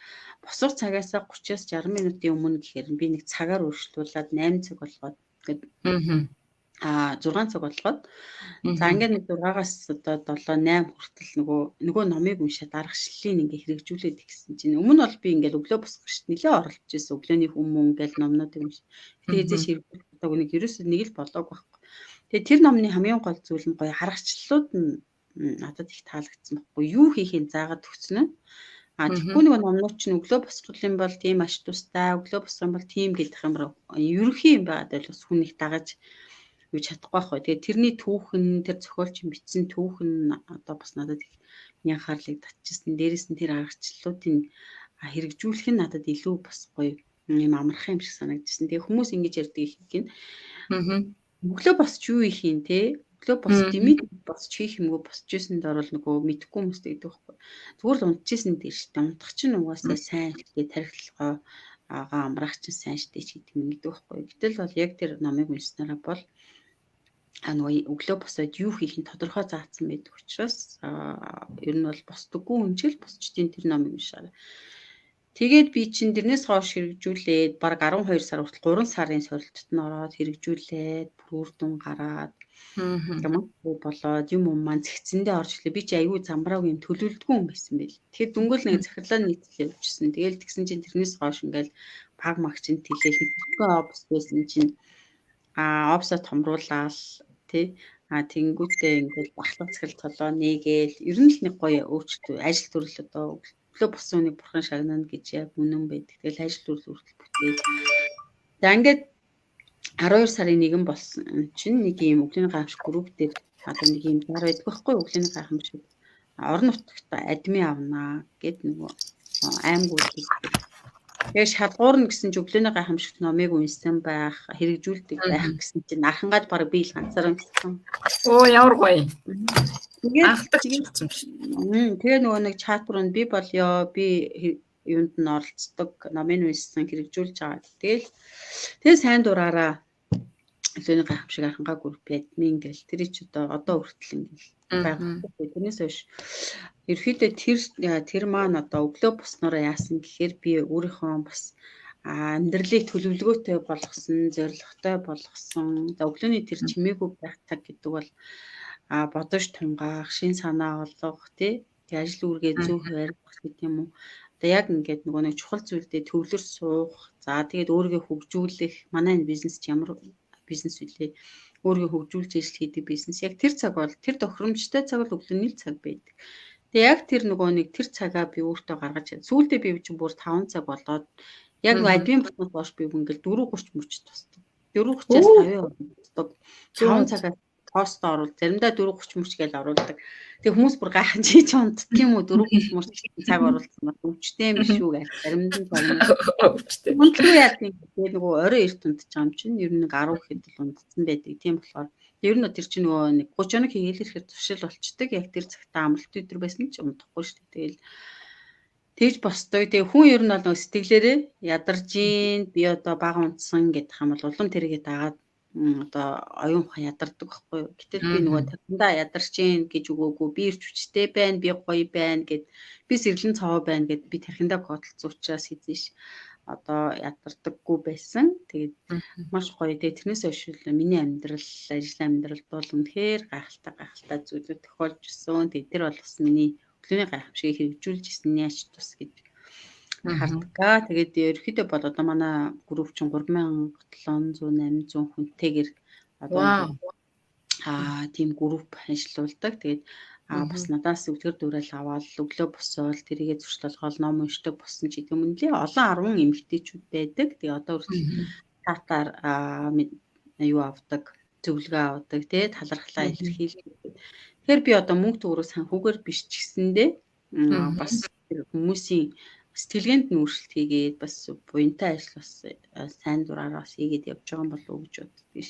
босох цагаас 30-60 минутын өмнө гэхээр би нэг цагаар өөрчлүүлээд 8 цаг болгоод гэдэг 6 цаг болгоод за ингээд нэг 6-аас одоо 7-8 хүртэл нөгөө номыг уншаад аргачлалыг ингээ хэрэгжүүлээд гэсэн чинь өмнө бол би ингээд өглөө босох шít нэлээ оролцож байсан өглөөний хүмүүс ингээл номнуудыг унш. Тэгээд зэш хэрэгжүүлдэг нэг ерөөсөө нэг л болоог байхгүй. Тэгээд тэр номны хамгийн гол зүйл нь гоё аргачлалууд нь надад их таалагдсан байхгүй. Юу хийхин заагаад өгсөн нь тэгэхгүй нэг номнууд чинь өглөө босгол юм бол тийм аш тустай өглөө босох юм бол тийм гэдэг юм ерөнхий юм байгаад л бас хүн их дагаж юу чадахгүй байхгүй. Тэгээд тэрний түүхэн тэр зохиолч бичсэн түүхэн одоо бас надад их анхаарлыг татчихсан. Дээрээс нь тэр аргачлалуудын хэрэгжүүлэх нь надад илүү бас гоё юм амархан юм шиг санагдчихсан. Тэгээд хүмүүс ингэж ярьдаг их гин. Өглөө босч юу их юм те? Өглөө бос димит босч хийх юмгүй босч ийсэнд орол нөгөө мэдхгүй хүмүүстэй гэдэг байхгүй. Зүгээр л унтчихсэн дээр шүү дээ. Унтах чинь угаасаа сайн гэдэг тархилгоо амраах чинь сайн шүү дээ гэдэг юм гэдэг байхгүй. Гэтэл бол яг тэр номыг уншсанараа бол нөгөө өглөө босоод юу хийх нь тодорхой заасан байдаг учраас ер нь бол босдоггүй үнчил босчдын тэр номыг уншаарай. Тэгээд би чинь тэрнээс хойш хэрэгжүүлээд баг 12 сар хүртэл 3 сарын сорилтод нь ороод хэрэгжүүлээд бүр үр дүн гараад юм болоод юм маань зэгцэндээ орж ирлээ. Би чи аюу замбрааг юм төлөвлөдгүй юм байсан байл. Тэгэхээр дүнгэл нэг захирлаа нийтлээ явчихсан. Тэгээл тэгсэн чинь тэрнээс хойш ингээл баг магчин тэлээ хэвчээ опс байсан чинь опсо томруулаад тий тэнгүүтээ ингээл бахлах захирал толоо нээгээл ер нь л нэг гоё өөрчлөлт ажил төрөл одоо өглөө босон нэг бурхан шагнана гэж яг үнэн байдаг. Тэгэл ажил төрөл үргэлж бүтээ. За ингээд 12 сарын 1 болсон чинь нэг юм өглөөний гайхамшиг групп дээр одоо нэг юм зар байдаг байхгүй өглөөний гайхамшиг орон нутагт админ авнаа гэд нөгөө аймагуудыг. Тэгээ шалгуур нь гэсэн чи өглөөний гайхамшигт номыг уншсан байх, хэрэгжүүлдэг байх гэсэн чинь анхангаад баг би л ганцаараа уншсан. Оо ямар гоё. Тэгээд Анхдагч болсон биш. тэгээ нөгөө нэг чат руу би болёо, би юунд нь оролцдог, номыг уншсан, хэрэгжүүлж байгаа. Тэгээ сайн дураараа өглөөний гайхамшиг анхангаа групп админ гэл тэр чи одоо хүртэл ингээл байгаа. Тэрнээс хойш ерөөхдөө тэр маань одоо өглөө боснороо яасан гэхээр би өөрийнхөө бас амьдралыг төлөвлөгөөтэй болгосон, зорилготой болгосон. Өглөөний тэр чимээгүй байх цаг гэдэг бол бодож тунгаах, шин санаа олгох, тий ажил үргээ зөв барих гэдэг юм уу. Одоо яг ингээд нөгөө нэг чухал зүйлдээ төвлөр суух. За тэгээд өөрийгөө хөгжүүлэх. Манай энэ бизнес ч ямар бизнес үлээ. Өөрийгөө хөгжүүлж ижил хийдэг бизнес. Яг тэр цаг бол тэр тохиромжтой цаг бол өглөөний цаг байдаг. Тэгээ яг тэр нөгөө нэг тэр цагаа би өөртөө гаргаж сүүлдээ би чинь бүр 5 цаг болоод яг нөгөө админ болсноос хойш би ингээл 4:30 мөрч тусдаг. 4:30-аас 50 тусдаг. 5 цагаас пост оруулах. Заримдаа 4:30 мөрч гэж оруулдаг. Тэгээ хүмүүс бүр гайхаж чи унтдаг юм уу 4:30 мөрч цаг оруулсан ба өвчтэй юм биш үү гэж заримд нь өвчтэй. Үнэхээр яа тийм нөгөө орой эрт унтж байгаа юм чинь ер нь 10 гэхэд л унтсан байдаг. Тийм болохоор ер нь тэр чинь нөгөө нэг 30 хоног хийгээл ирэхээр туршил болчдөг. Яг тэр цагтаа амралт өдөр байсан ч унтахгүй шүү дээ. Тэгэл тэгж босдог. Тэгээ хүн ер нь бол нөгөө сэтгэлээрээ ядарж ийн би одоо бага унтсан гэдэг юм бол улам тэргээ дагаад одоо оюун ухаан ядардаг байхгүй юу. Гэтэл би нөгөө тавиндаа ядарч ийн гэж өгөөгүй. Би ирч хүчтэй байна, би гоё байна гэд би сэрлэн цаваа байна гэд би тархиндаа кодлцсон учраас хийзээш одоо ядардаггүй байсан. Тэгээд маш гоё. Тэгээд тэрнээс хойш миний амьдрал, ажил амьдралд бол үнэхээр гайхалтай зүйлүүд тохиолж өссөн. Тэгээд тэр бол бас миний өглөөний гайхамшигыг хэрэгжүүлж ирсний ач тус гэж хардаг. Тэгээд ерөөхдөө бол одоо манай групп чинь 3700 800 хүнтэйгэр одоо тийм групп ажиллаулдаг. Тэгээд бас надаас үлгэр дуурайл аваад өглөө босоод тэрийгэ зуршлалгоол ном уншдаг болсон ч гэдэг юм лээ. Олон 10 эмэгтэйчүүд байдаг. Тэгээ одоо хүртэл татаар юу авдаг, зөвлөгөө авдаг, тэгээ талархлаа илэрхийлдэг. Тэгэхээр би одоо мөнгө төгрөг санхүүгээр биш ч гэсэндээ бас хүмүүсийн сэтгэлгээнд нүүрсэлт хийгээд бас буянтай ажил бас сайн дураараа хийгээд явж байгаа юм болов уу гэж боддог биш.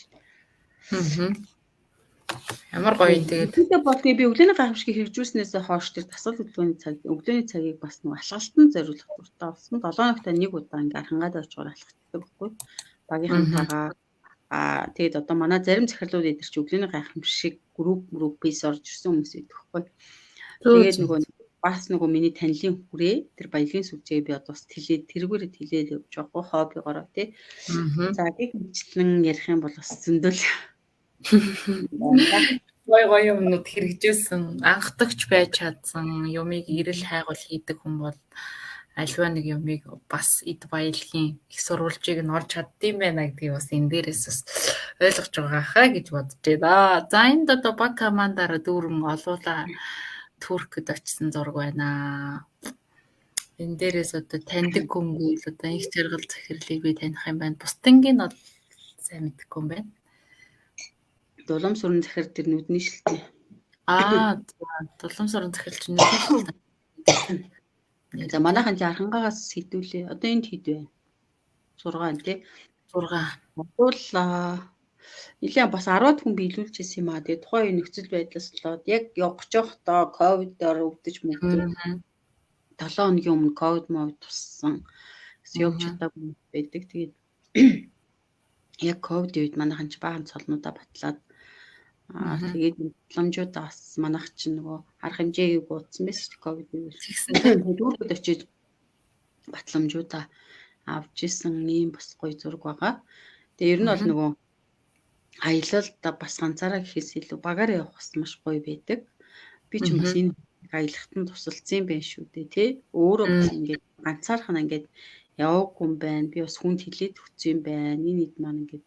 Ямар гоё тэгээд болдгийг би өглөөний гайхамшигыг хэрэгжүүлснээс хойш тэр дасгал өглөөний цагийг бас нэг алхалтанд зориулах дуртай болсон. 7 хоногт нэг удаа ингээ архангаад очоор алхацдаг байхгүй. Багийнхантайгаа тэгээд одоо манай зарим захирлууд эдэр чи өглөөний гайхамшиг группээс орж ирсэн хүмүүс байдаг байхгүй. Тэгээд нөгөө бас нөгөө миний танилын хүрээ тэр баялагын сүлжээ би одоо бас тэргүүрээ тэлээд явж байгаа хоббигоороо тий. За гих мэтлэн ярих юм бол бас зөндөл гоё юмнууд хэрэгжүүлсэн, анхдагч байж чадсан, юмыг эрэл хайгуул хийдэг хүн бол альва нэг юмыг бас эд баялагын их сурвалжийг нь орж чаддсан байна гэдгийг бас энэ дээрээс бас ойлгож байгаа хаа гэж бодож байна. За энд одоо баг командаараа дүүрэн олуулаа Туркэд очсон зураг байна. Энэ дээрээс одоо таньдаг хүнгүй л одоо их жаргал захирлыг би таних юм байна. Бусдынгийн бол сайн мэдэхгүй юм байна. Дулам сүрэн захир тэр нүдний шилтэй. Дулам сүрэн захир чинь нүдний шилтэй. За манайхан чи архангаагаас хэдүүлээ. Одоо энд хэд вэ? 6 тий. 6. Бол нэлээ бас 10 хүн биелүүлчихсэн юм аа. Тэгээ тухайн нөхцөл байдлаас болоод яг явж явахдаа ковидоор өвдөж мөгдөв. 7 хоногийн өмнө ковид мод туссан. Явж чадаагүй байдаг. Тэгээд яг ковид үед манайхан ч баахан цолнуудаа батлаад тэгээд батламжуудаа бас манайх чинь нөгөө арга хэмжээгийг буудсан байсан шүү дээ ковид үед. Дүүргэд очиж батламжуудаа авч исэн ийм бас гоё зураг байгаа. Тэгээ ер нь бол нөгөө аялалд бас ганцаараа гэхээс илүү багаар явах бас маш гоё байдаг. Би ч бас энэ аялахтан тусалцсан байх шүү дээ тий. Өөрөө бас ингээд ганцаархан ингээд яваагүй юм байна. Би бас хүнд хилээд өгсөн юм байна. Энэ хэд маань ингээд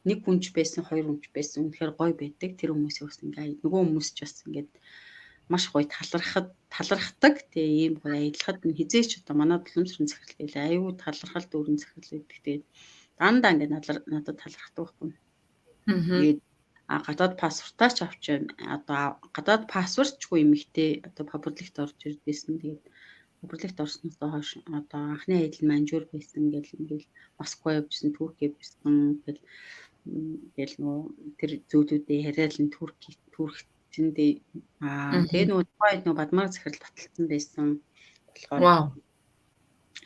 нэг хүнч байсан, хоёр хүнч байсан. Үнэхээр гоё байдаг. Тэр хүмүүсийг бас ингээд нөгөө хүмүүс ч бас ингээд маш гоё талархдаг. Тэгээ ийм гоё аялахад хизээч одоо манай Дулам сүрэн захирал гээл аюу талархал дүүрэн захирал байдаг. Тэгээд дандаа ингээд надад талархдаг байхгүй. Тэгээд гадаад паспортаа ч авч одоо гадаад паспортчгүй эмэгтэй одоо пабликт орж ирдээсэн. Тэгээд Өвөрлөгт орсноос хойш одоо анхны аялал нь Манжуур байсан ингээл Москва явжсэн, Турк явжсэн гэл нөгөө тэр зүйлүүдээ яриад л Туркчэндээ тэгээ нөгөө тухайд нөгөө Бадмаар захирал баталсан байсан болохоор Вау.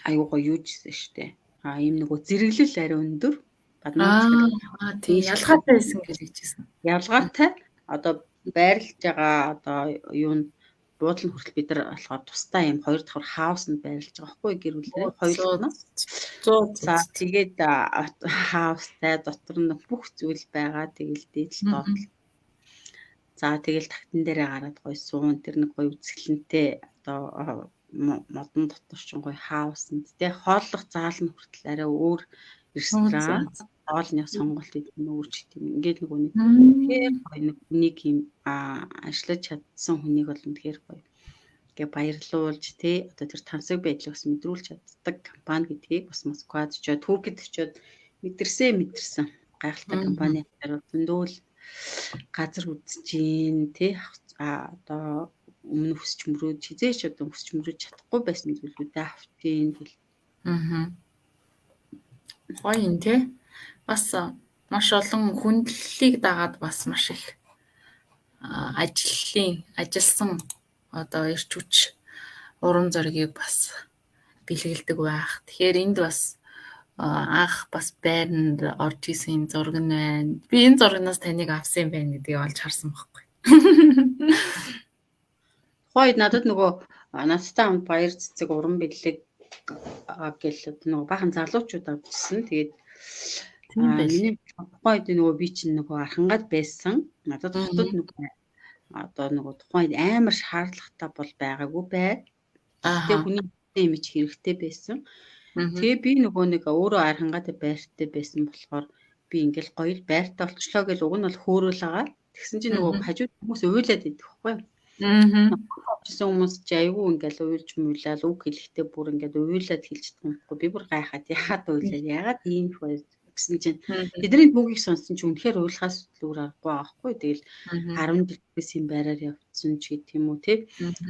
аюу гоё юу жисэн штэ. Ийм нөгөө зэрэглэл арай өндөр. Бадмаар захирал тийм ялгаатай байсан гэж хэлжсэн. Ялгаатай одоо байрлаж байгаа одоо юунд буудлын хүртэл бид нар болохоор тусдаа юм 2 давхар хаусанд байрлаж байгаа байхгүй гэр бүлээ хоёуланаас. За тэгээд хаустай дотор нь бүх зүйл байгаа. Тэгэл дээдл доотл. За тэгэл тагтан дээрээ гараад гоё суун тэр нэг гоё үзэсгэлэнтэй одоо модон дотор ч гоё хаусанд тэг хооллох заал нь хүртэл арай өөр ресторан хоолны сонголт гэдэг нь өөр ч тийм ингээд нөгөө нэг тэгэхээр гоё нэг юм ажиллаж чадсан хүнийг бол үнэхээр гоё гэ баярлуулж тий одоо тэр тансаг байдлыг бас мэдрүүлж чаддаг компани гэдгийг бас Москвад очиод Туркид очиод мэдэрсэн гайхалтай компани хариу зөндөл газар үзэж гин тий одоо өмнө өсч мөрөөд хизээч одоо өсч мөрөөд чадахгүй байсан зүйлүүдээ авчийн гэл. Гоё юм тий. Бас маш олон хүндлэлийг дагаад бас маш их ажилласан одоо эрч хүч уран зургийг бас бэлгэлдэг байх. Тэгэхээр энд бас анх бас байранд орж исэн зураг нь байна. Би энэ зурагнаас таныг авсан юм байна гэдгийг олж харсан байхгүй. Хойд надад нөгөө надтай хамт баяр цэцэг уран бэлэг гэл нөгөө бахан залуучууд авчихсан. Тэгээд миний тухайд нөгөө би чинь нөгөө архангад байсан. Надад хотод нөгөө одоо нөгөө тухайд амар шаардлагатай бол байгаагүй бай. Тэгээд хүний имиж хэрэгтэй байсан. Тэгээ би нөгөө нэг өөрөө архангад байртай байсан болохоор би ингээл гоё байртай болчлоо гэл уг нь бол хөөрөөл байгаа. Тэгсэн чинь нөгөө хажууд хүмүүс уйлаад идэх байхгүй. Очсон хүмүүс чи айгүй ингээл уйлж муулаад үг хэлэхдээ бүр ингээд уйлаад хэлж чадахгүй. Би бүр гайхаад яагаад уйлаад яагаад ийм их вэ гэсэн чинь бидний түүхийг сонссон чи үнэхээр уйлахаас өөр аргагүй байхгүй. Тэгэл 10 жилээс юм байраар явцсан ч гэдэг юм уу тий.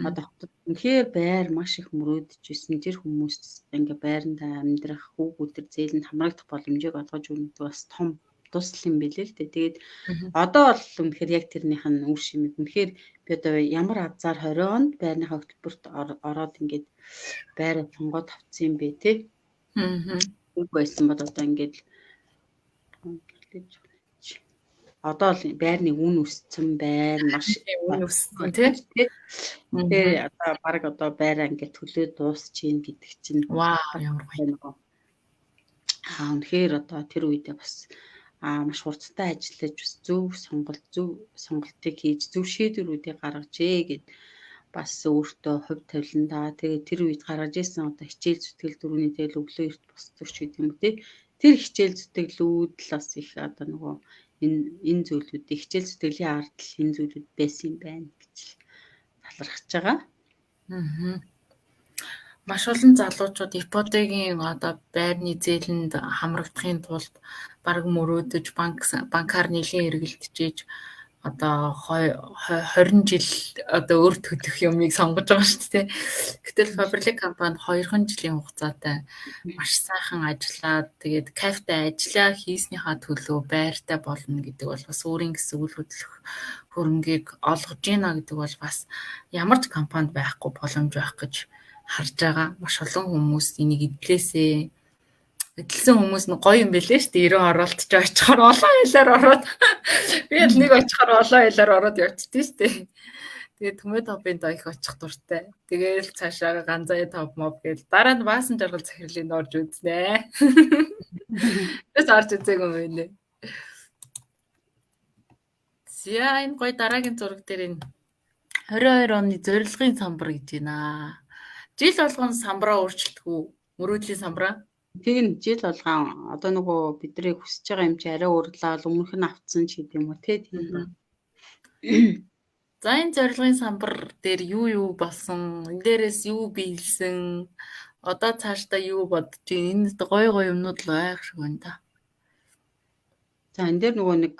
Одоо хотод үнэхээр байр маш их мөрөөдөж исэн тэр хүмүүс ингээ байрандаа амьдрах хүүгүүд төр зээлэнд хамрагдах боломжийг олгож өгнөд бас том тусал юм билээ л дээ. Тэгээд одоо бол үнэхээр яг тэрнийх нь үр шимийг үнэхээр би одоо ямар азар 20 онд байрныхаа хөтөлбөрт ороод ингээд байраа сонгоод авсан юм бэ тий. Үг байсан бол одоо ингээд одоо л байрны үн өссөн байр маш үн өссөн тий. Тэгээ одоо баг одоо байраа ингээд төлөө дуусчихин гэдэг чинь вау ямар гоё. Үнэхээр одоо тэр үедээ бас маш хурцтай ажиллаж бас зөв сонголтыг хийж зөв шийдвэрүүдийг гаргажээ гэд бас өөртөө хувь тавиландаа тэгээ тэр үед гаргаж ирсэн одоо хичээл зүтгэл дөрөвний тэгэл өглөө эрт босдогч гэдэг юм тий. Тэр хичээл зүтгэлүүд л бас их одоо нөгөө энэ зүйлүүдийг хичээл зүтгэлийн ард л энэ зүйлүүд байсан юм байна гэж талархаж байгаа. Маш олон залуучууд ипотекийн одоо байрны зээлэнд хамрагдахын тулд бараг мөрөөдөж банкар нэлийн эргэлдэж одоо 20 жил одоо өөр төлөх юмыг сонгож байгаа шүү дээ. Гэтэл Faberlic компанид 2 жилийн хугацаатай маш сайхан ажиллаад тэгээд кайфтай ажиллаа хийснийхаа төлөө байртай болно гэдэг бол бас өөрийн гэсэн үйл хөдлөх хөрөнгийг олгож гинэ гэдэг бол бас ямар ч компанид байхгүй боломж байх гэж харж байгаа. Маш олон хүмүүс энийг эдлсэн хүмүүс нь гоё юм бэлээ шүү дээ. 90 оролтож очихоор олон хэлээр ороод би л нэг очихоор олон хэлээр ороод явчихдээ шүү дээ. Тэгээд Төмөд хоббинд их очих дуртай. Тэгээл цаашаа ганцаа топ моб гээл дараа нь баасан жаргал захирлыг орж үзнэ. Тэс орж үзээгүй юм байна. Зя энэ гоё дараагийн зураг дээр энэ 22 оны зорилгын самбар гэж байна. Жил болгон самбараа өөрчлөлтгүй мөрөөдлийн самбараа. Тийм жил болгон одоо нөгөө бидний хүсэж байгаа юм чи арай өөрлөөл өмнөх нь авцсан ч гэдэг юм уу тий. За энэ зорилгын самбар дээр юу болсон? Энэ дээрээс юу биелсэн? Одоо цаашдаа юу бодож байна? Энд гоё юмнууд л байх шиг байна да. За энэ дээр нөгөө нэг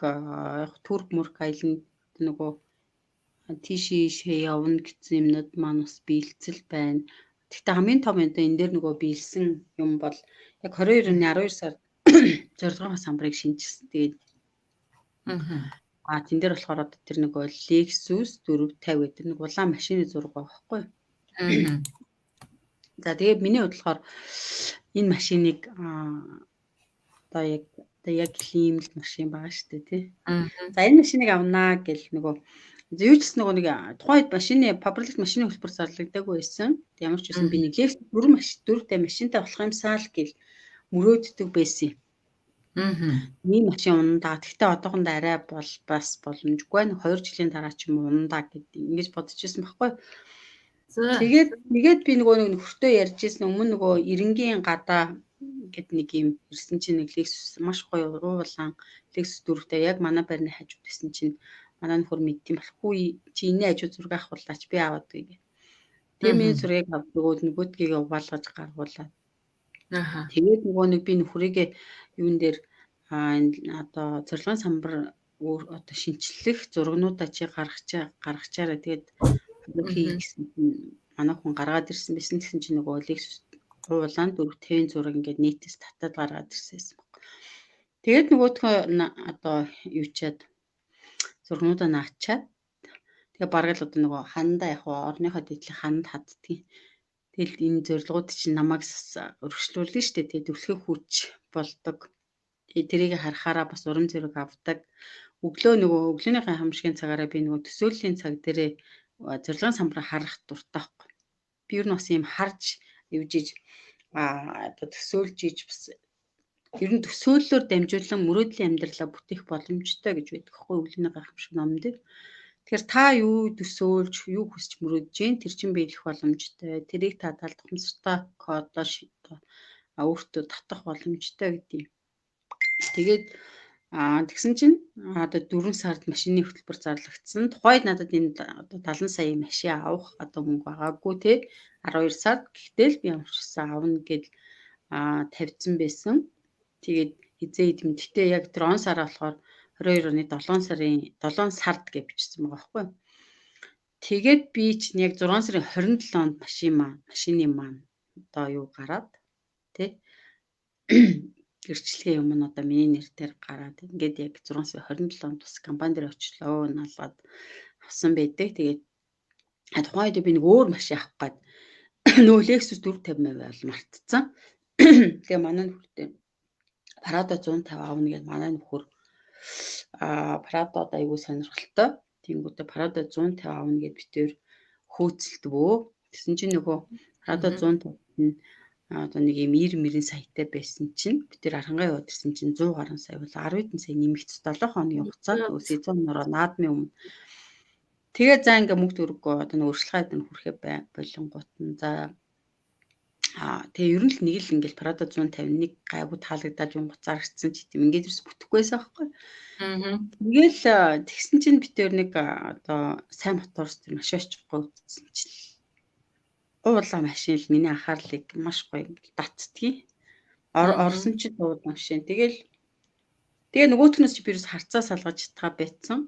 Турк мөрк аяланд нөгөө тийшээ явна гэсэн юмнууд маань бас биелцэл байна. Гэхдээ хамгийн том энэ дээр нөгөө биелсэн юм бол яг 22 оны 12 сард зорилгын самбарыг шинжилсэн. Тэгээд тэн дээр болохоор одоо тэр нөгөө Lexus 450 гэдэг нэг улаан машины зураг байгаа байхгүй. За тэгээд миний хувьд болохоор энэ машиныг одоо яг хиймэл машин байгаа шүү дээ тий. За энэ машиныг авнаа гэл нөгөө юу ч гэсэн нөгөө нэг тухайд машины паблик машины хөтөлбөр зарлагдаагүй байсан. Ямар ч үсэн би нэг Lexus 4 машинтай болох юмсаа л гэл мөрөөддөг байсан. Ийм машин унандаа. Гэхдээ одоохондоо арай бас боломжгүй. 2 жилийн дараа ч юм уу унандаа гэдэг ингэж бодож ирсэн байхгүй. Тэгээд би нөгөө нөхөртөө ярьж ирсэн өмнө нөгөө эренгийн гадаа гэд нэг юм ирсэн чинь нэг Lexus маш гоё уулан Lexus 4-тэй яг манай байрны хажууд байсан чинь манай нөхөр мэдтiin болохгүй чи энэ хажууд зураг авахулаач би аваад гээ. Тэгээ миний зургийг авдаг нөгөөдгийг угаалгаж гаргуулаад. Тэгээд нөгөө нэг би нөхрийгээ юун дээр одоо зорилгын самбар одоо шинчлэх зургнуудаа чи гаргачаараа тэгээд хийсэн манай хүн гаргаад ирсэн байсан гэсэн чинь нөгөө Lexus уулаан 450 зураг ингээд нийтээс татаад гаргаад ирсэн баг. Тэгээд нөгөөдхөө одоо юучаад зургнуудаа наачаад тэгээ бараг л одоо нөгөө хандаа яг орныхоо дэдлийн ханд хаддгийг. Тэгэл энэ зорилгууд чинь намайг өргөжлүүлнэ шүү дээ. Тэгээд өглөө хүч болдог. Тэрийг харахаараа бас урам зориг авдаг. Өглөөнийхөө хамшигын цагаараа би нөгөө төсөөллийн цаг дээрээ зорилгын самбараа харах дуртай байхгүй. Би ер нь бас юм харж явж одоо төсөөлж иж бас ер нь төсөөллөөр дамжуулан мөрөөдлийн амьдралаа бүтээх боломжтой гэж байдаг хгүй өглөөнийхөө хамшиг ном дээр. Тэгэхээр та юу төсөөлж, юу хүсч мөрөөдж जैन тэр чинь биелэх боломжтой. Тэрийг та талдахмстай кодоо өөртөө татах боломжтой гэдэг. Тэгээд тэгсэн чинь одоо 4 сард машины хөтөлбөр зарлагдсан. Тухайд надад энэ одоо 70 сая машин авах одоо мөнгө байгаагүй те 12 сард гэхдээ л би ямарчсан авна гэж тавьсан байсан. Тэгээд хизээ идэм. Гэхдээ яг тэр он сараа болохоор 22 оны 7 сард гэж бичсэн байгаа байхгүй. Тэгээд би ч яг 6 сарын 27-нд машины маань одоо юу гараад тий гэрчлэгээ юм нь одоо миний нэр дээр гараад ингээд яг 6 сарын 27-нд бас компани дээр очлоо налгаад авсан байдаг. Тэгээд тухайд би нэг өөр машин авах гээд нөө Lexus 450 бол мартцсан. Тэгээ манай нөхөртэй Prado 150 аавна гэж манай нөхөр Prado айгуу сонирхолтой. Тэнгүүтээ Prado 150 аавна гэж битээр хөөцөлдгөө. Тэсэн чинь нөгөө Prado 150 нь одоо нэг юм 90 саятай байсан чинь бид тэр архангаа яваад ирсэн чинь 100 гаруй сая бол 10 хэдэн сая нэмэгт 7 хоногийн хугацаанд сезонороо наадмын өмнө. Тэгээ за ингээ мөнгө төрөггүй одоо нэг өршлөхөд нь хүрхээ болонгууд нь за тэгээ ер нь л нэг л ингээл Prado 151 гайгүй таалагдаад юм буцаарчихсан ч тийм ингээд ерөөс бүтэхгүйсэн аахгүй. Тэгэл тэгсэн чинь бид тэр нэг одоо сайн моторс тэр маш очихгүй үзсэн чинь уулаа машин л миний анхаарлыг маш гоё татдгийг. Орсон чи дууд машин. Тэгээ нөгөөтнөөс чи бирээс харцаа салгаж чадгаа байсан.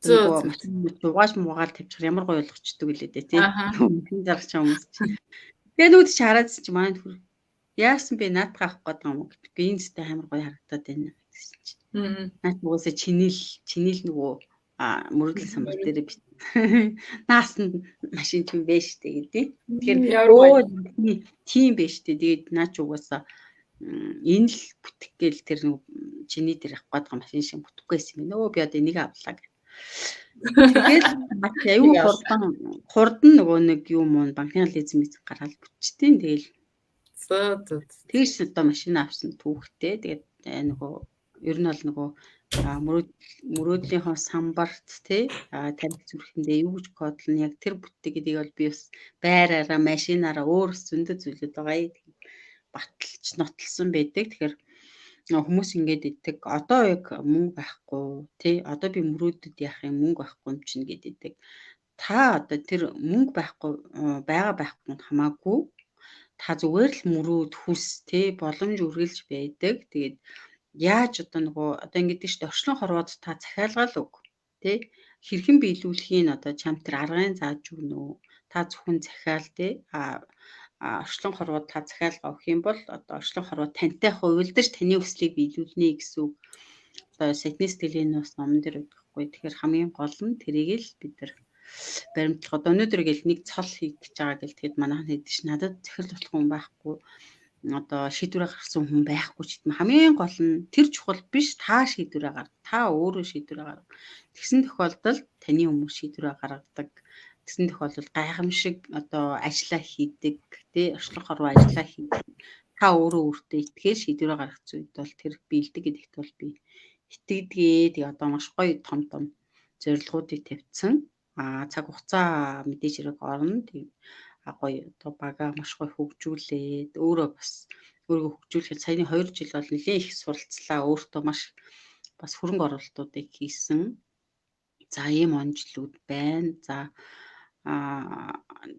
Нөгөө машин дугааж тавьчих ямар гоё болгочдөг үлээ дээ тий. Хүн зарах ч хүмүүс чи. Тэгээ нүд чи хараадсэн чи маань хөр яасан би наадах авах гэдэг юм уу гэдэггүй энэ зэтэй амар гоё харагдаад байна гэсэн чи. Наад нөгөөсөө чинийл нөгөө мөрөдөл самбар дээр бит. Наас нь машин тийм байж штэ гэдэг. Тэгэхээр тийм байж штэ. Тэгээд наа ч угаасаа энэ л бүтэх гээл тэр чиний дээр авах гэдэг машин шиг бүтэхгүйсэн юм. Нөө би одоо энийг авлаа гэх. Тэгээд аюу хурдан нөгөө нэг юм уу банкны лизинг гараад бүтчихдээ тэгэл тэгээс одоо машин авсан түүхтэй. Тэгээд нөгөө ер нь бол нөгөө мөрөөдлийнхөө самбарт тий тарих зүрхэндээ юу гэж кодлно яг тэр бүтдэг гэдгийг бол би бас байраараа машинаараа өөр зөндөө зүйлүүд байгаа. Баталж нотлсон байдаг. Тэгэхээр хүмүүс ингээд иддэг. Одоо яг мөнгө байхгүй тий одоо би мөрөөдөд яах юм мөнгө байхгүй юм чинь гэдэг. Та одоо тэр мөнгө байхгүй байхгүй хамаагүй та зүгээр л мөрөөд хүс тий боломж үргэлж байдаг. Тэгээд яаж одоо нөгөө одоо ингэдэг шүү дээ орчлон хорвоод та захиалгаал өг тий хэрхэн биелүүлэхийг одоо чам тэр аргын зааж өгнө үү та зөвхөн захиал тий орчлон хорвоо та захиал авах юм бол одоо орчлон хорвоо тантай хувилдаж таны хүслийг биелүүлнэ гэсэн үг. Одоо сэтний сэтгэлийн бас номон дээр өгөхгүй. Тэгэхээр хамгийн гол нь тэрийг л бид нар баримтлах. Одоо өнөөдөр гэл нэг цол хийгдэж байгаа гэл тэгэхэд манайхан хэдэж надад захирал болох хүн байхгүй. Одоо шийдвэрээ гаргасан хүн байхгүй ч гэдэм хамгийн гол нь тэр чухал биш та шийдвэрээ гарга. Та өөрөө шийдвэрээ гарга. Тэгсэн тохиолдолд таны хүмүүс шийдвэрээ гаргадаг. Тэгсэн тохиолдолд гайхамшиг одоо ажиллаа хийдэг, тий орчлон хорвоо ажиллаа хийдэг. Та өөрөө өөртөө итгээд шийдвэрээ гаргах үед бол тэр биелдэг гэдэгт бол би итгэдгээ. Тэгээ одоо маш гоё том зорилгоудыг тавьсан. Цаг хугацаа мэдээж хэрэг орно. Тийм гоё одоо бага маш гоё хөгжүүлээд өөрөө бас өөрийгөө хөгжүүлэхэд саяны 2 жил бол нэлээд их суралцлаа. Өөртөө маш бас хөрөнгө оруулалтуудыг хийсэн. За ийм онцлог байна. За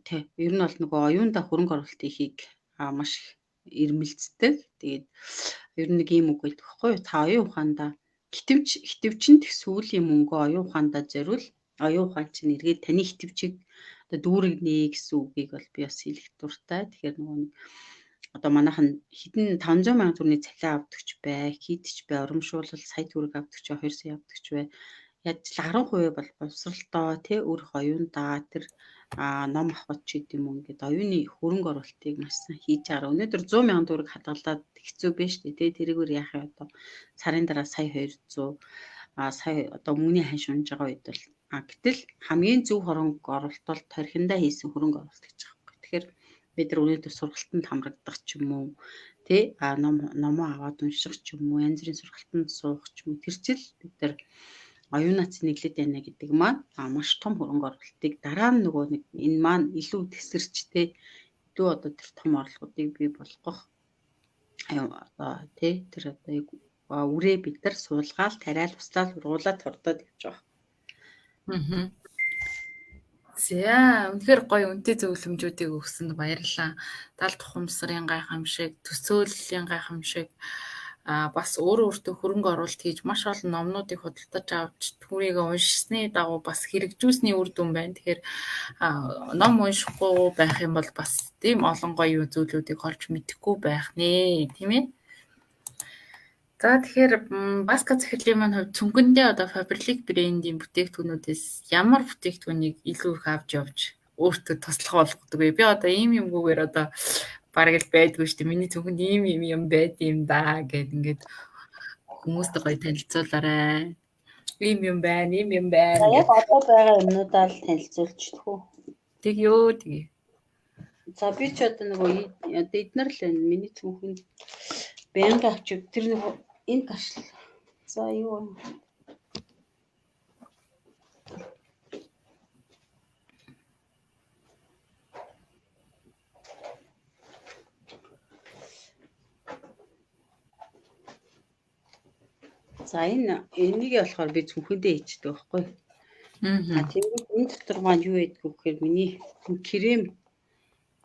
тий ер нь бол нөгөө оюунда хөрөнгө оруулалтыг хийх маш ирмэлцдэг. Тэгээд ер нь нэг ийм үг байдаг байхгүй юу? Та оюун ухаандаа хитвчэнд сүүлийн мөнгөө оюун ухаандаа зориул. Оюун ухаан чинь эргээд таны хитвчийг одоо дүүргэнэ гэсэн үгийг бол би бас хэлэх дуртай. Тэгэхээр нөгөө одоо манайхан хэдэн 500 сая төгрөгийн цалин авдагч бай, хийдч бай, урамшуулал сая төгрөг авдагч, 2 сая авдагч бай. Яаж ч 10% бол боловсралтоо тий өөрөх оюундаа тэр ном авах ч гэдэм юм ингээд оюуны хөрөнгө оруулалтыг маш сайн хийж байгаа. Өнөөдөр 100 сая төгрөг хадгалаад хэцүү биш тий тэрийгээр яах вэ одоо сарын дараа сая 200 сая одоо мөнгөний хань шунж байгаа үед бол гэтэл хамгийн зөв хөрөнгө оруулалт бол тархиндаа хийсэн хөрөнгө оруулалт гэж байгаа юм. Тэгэхээр бид нар өнөөдөр сургалтанд хамрагдах ч юм уу тий номоо аваад унших ч юм уу янз бүрийн сургалтанд суух ч юм уу тэр чил бид нар оюунаа цэнэглээд байна гэдэг маань маш том хөрөнгө оруулалтыг дараа нь нөгөө нэг энэ маань илүү тесэрчтэй илүү одоо тэр том орлогуудыг бий болгох одоо тий тэр одоо үрээ бид нар суулгаал тариал буслаад ургуулад хордоод явж байгаа. За үнэхээр гоё үнэтэй зөвлөмжүүдийг өгсөнд баярлалаа. Далд ухамсарын гайхамшиг, төсөөллийн гайхамшиг бас өөртөө хөрөнгө оруулалт хийж маш олон номнуудыг худалдаж авч түүнийг уншсны дагуу бас хэрэгжүүлсний үр дүн байна. Тэгэхээр ном уншихгүй байх юм бол бас тийм олон гоё зүйлүүдийг олж мэдэхгүй байх нэ, тийм ээ. За тэгэхээр Баска захирлын маань хувьд цүнхэндээ одоо Faberlic брендийн бүтээгдэхүүнүүдээс ямар бүтээгдэхүүнийг илүү их авч явж өөртөө туслах болгодог вэ? Би одоо ийм юмгүйгээр одоо бараг л байдгүй шүү дээ. Миний цүнхэнд ийм юм байд юм да гэд ингээд хүмүүст гоё танилцуулаарай. Ийм юм байна, ийм юм байна. Яг одоо байгаа юмнуудаа л танилцуулчихдаг уу? Тэгээ. За би ч одоо нөгөө эднэр л байна. Миний цүнхэнд байнга авчиг тэр нөгөө энэ гашил. За юу за энийг болохоор би цүнхэндээ хийчихдэг байхгүй. Тэгээд энэ дотор маань юу байдаг гэхээр миний крем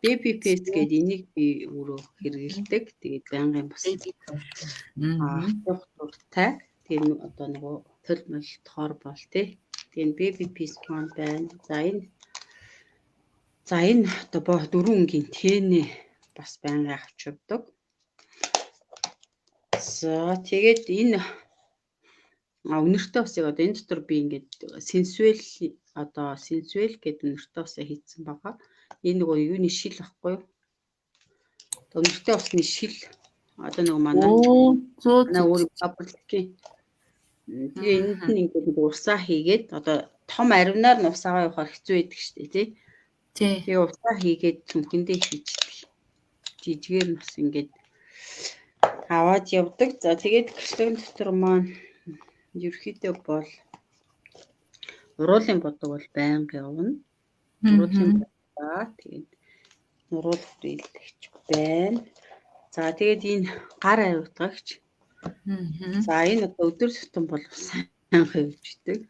baby paste гэдэг энийг би өөрөө хэрэглэдэг. Тэгээд байнгын бас дуртай. Тэгээд одоо нөгөө төлмөл тохоор бол тий. Тэгээд baby paste маань байна. За энэ одоо 4 өнгийн тэнэ бас байнгын авч явдаг. За тэгээд энэ өнөртөө усыг одоо энэ дотор би ингээд sensual гэдэг өнөртөө усаа хийцэн байгаа. Энэ нөгөө юуны шил баггүй юу? Өнөртөө усны шил одоо нөгөө манай өөр Faberlic-ийн тэгээ энд нь ингээд усаа хийгээд одоо том аривнаар нь усаагаа явахаар хэцүү байдаг шүү дээ тий. Тэгээ усаа хийгээд цүнхэндээ хийчихдэг. Жижигээр нь бас ингээд аваад явдаг. За тэгээд гэрчлэгэн дотор маань ерөөхдөө бол уруулын бодог бол байнга явна. Уруулын бодог тэгээд уруул хүрээлэгч байна. За тэгээд энэ гар авирдагч. За энэ одоо өдөр тутам бол сайн хөвждөг.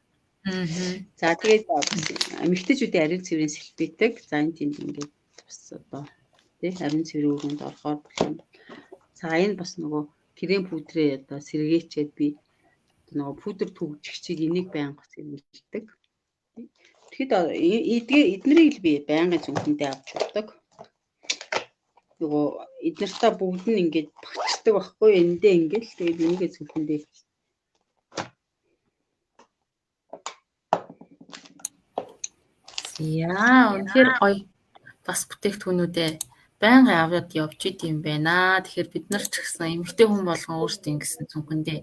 За тэгээд эмэгтэйчүүдийн ариун цэврийн сэлбэдэг. За энэ тийм ингээд бас одоо тий ариун цэврийн өрөөнд орохоор болно. За энэ бас нөгөө крем пудрээ одоо сэргээчээд би нөгөө пудр төгжигчийг энийг байнга сэргийлдэг. ерөөхдөө эднэрийг л би байнгын зөвхөндөө авч явдаг. Нөгөө эднэртээ бүгд нь ингээд багчдаг байхгүй эндээ ингээд тэгээд энийгээ зөвхөндөө Яа, үнэхээр гоё бас бүтээгдэхүүнүүдээ байнга аваад явж идэм байна. Тэгэхээр бид нар ч гэсэн эмэгтэй хүн болгон өөрсдөө ингэсэн зөвхөндөө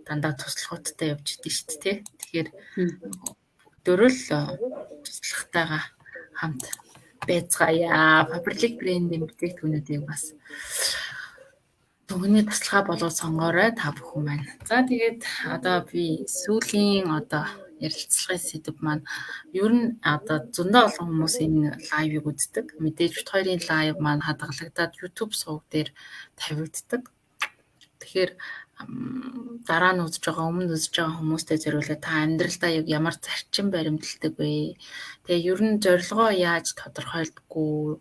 дандаа туслахуудтай явж идэв шүү дээ. Тэгэхээр дөрөөл туслахтайгаа хамт байцгаая. Faberlic брэндийн бүтээгдэхүүнүүдийг бас Бүгний туслахаа болгож сонгоорой та бүхэн маань. За тэгээд одоо би сүүлийн ярилцлагын сэдэв маань ер нь зөндөө олон хүмүүс энэ лайвыг үздэг. Мэдээж бит хоёрын лайв маань хадгалагдаад YouTube сувг дээр тавигддаг. Тэгэхээр дараа нь үзэж байгаа, өмнө үзэж байгаа хүмүүстэй зориулаад та амьдралдаа яг ямар зарчим баримталдаг вэ? Тэгээ ер нь зорилгоо яаж тодорхойлдоггүй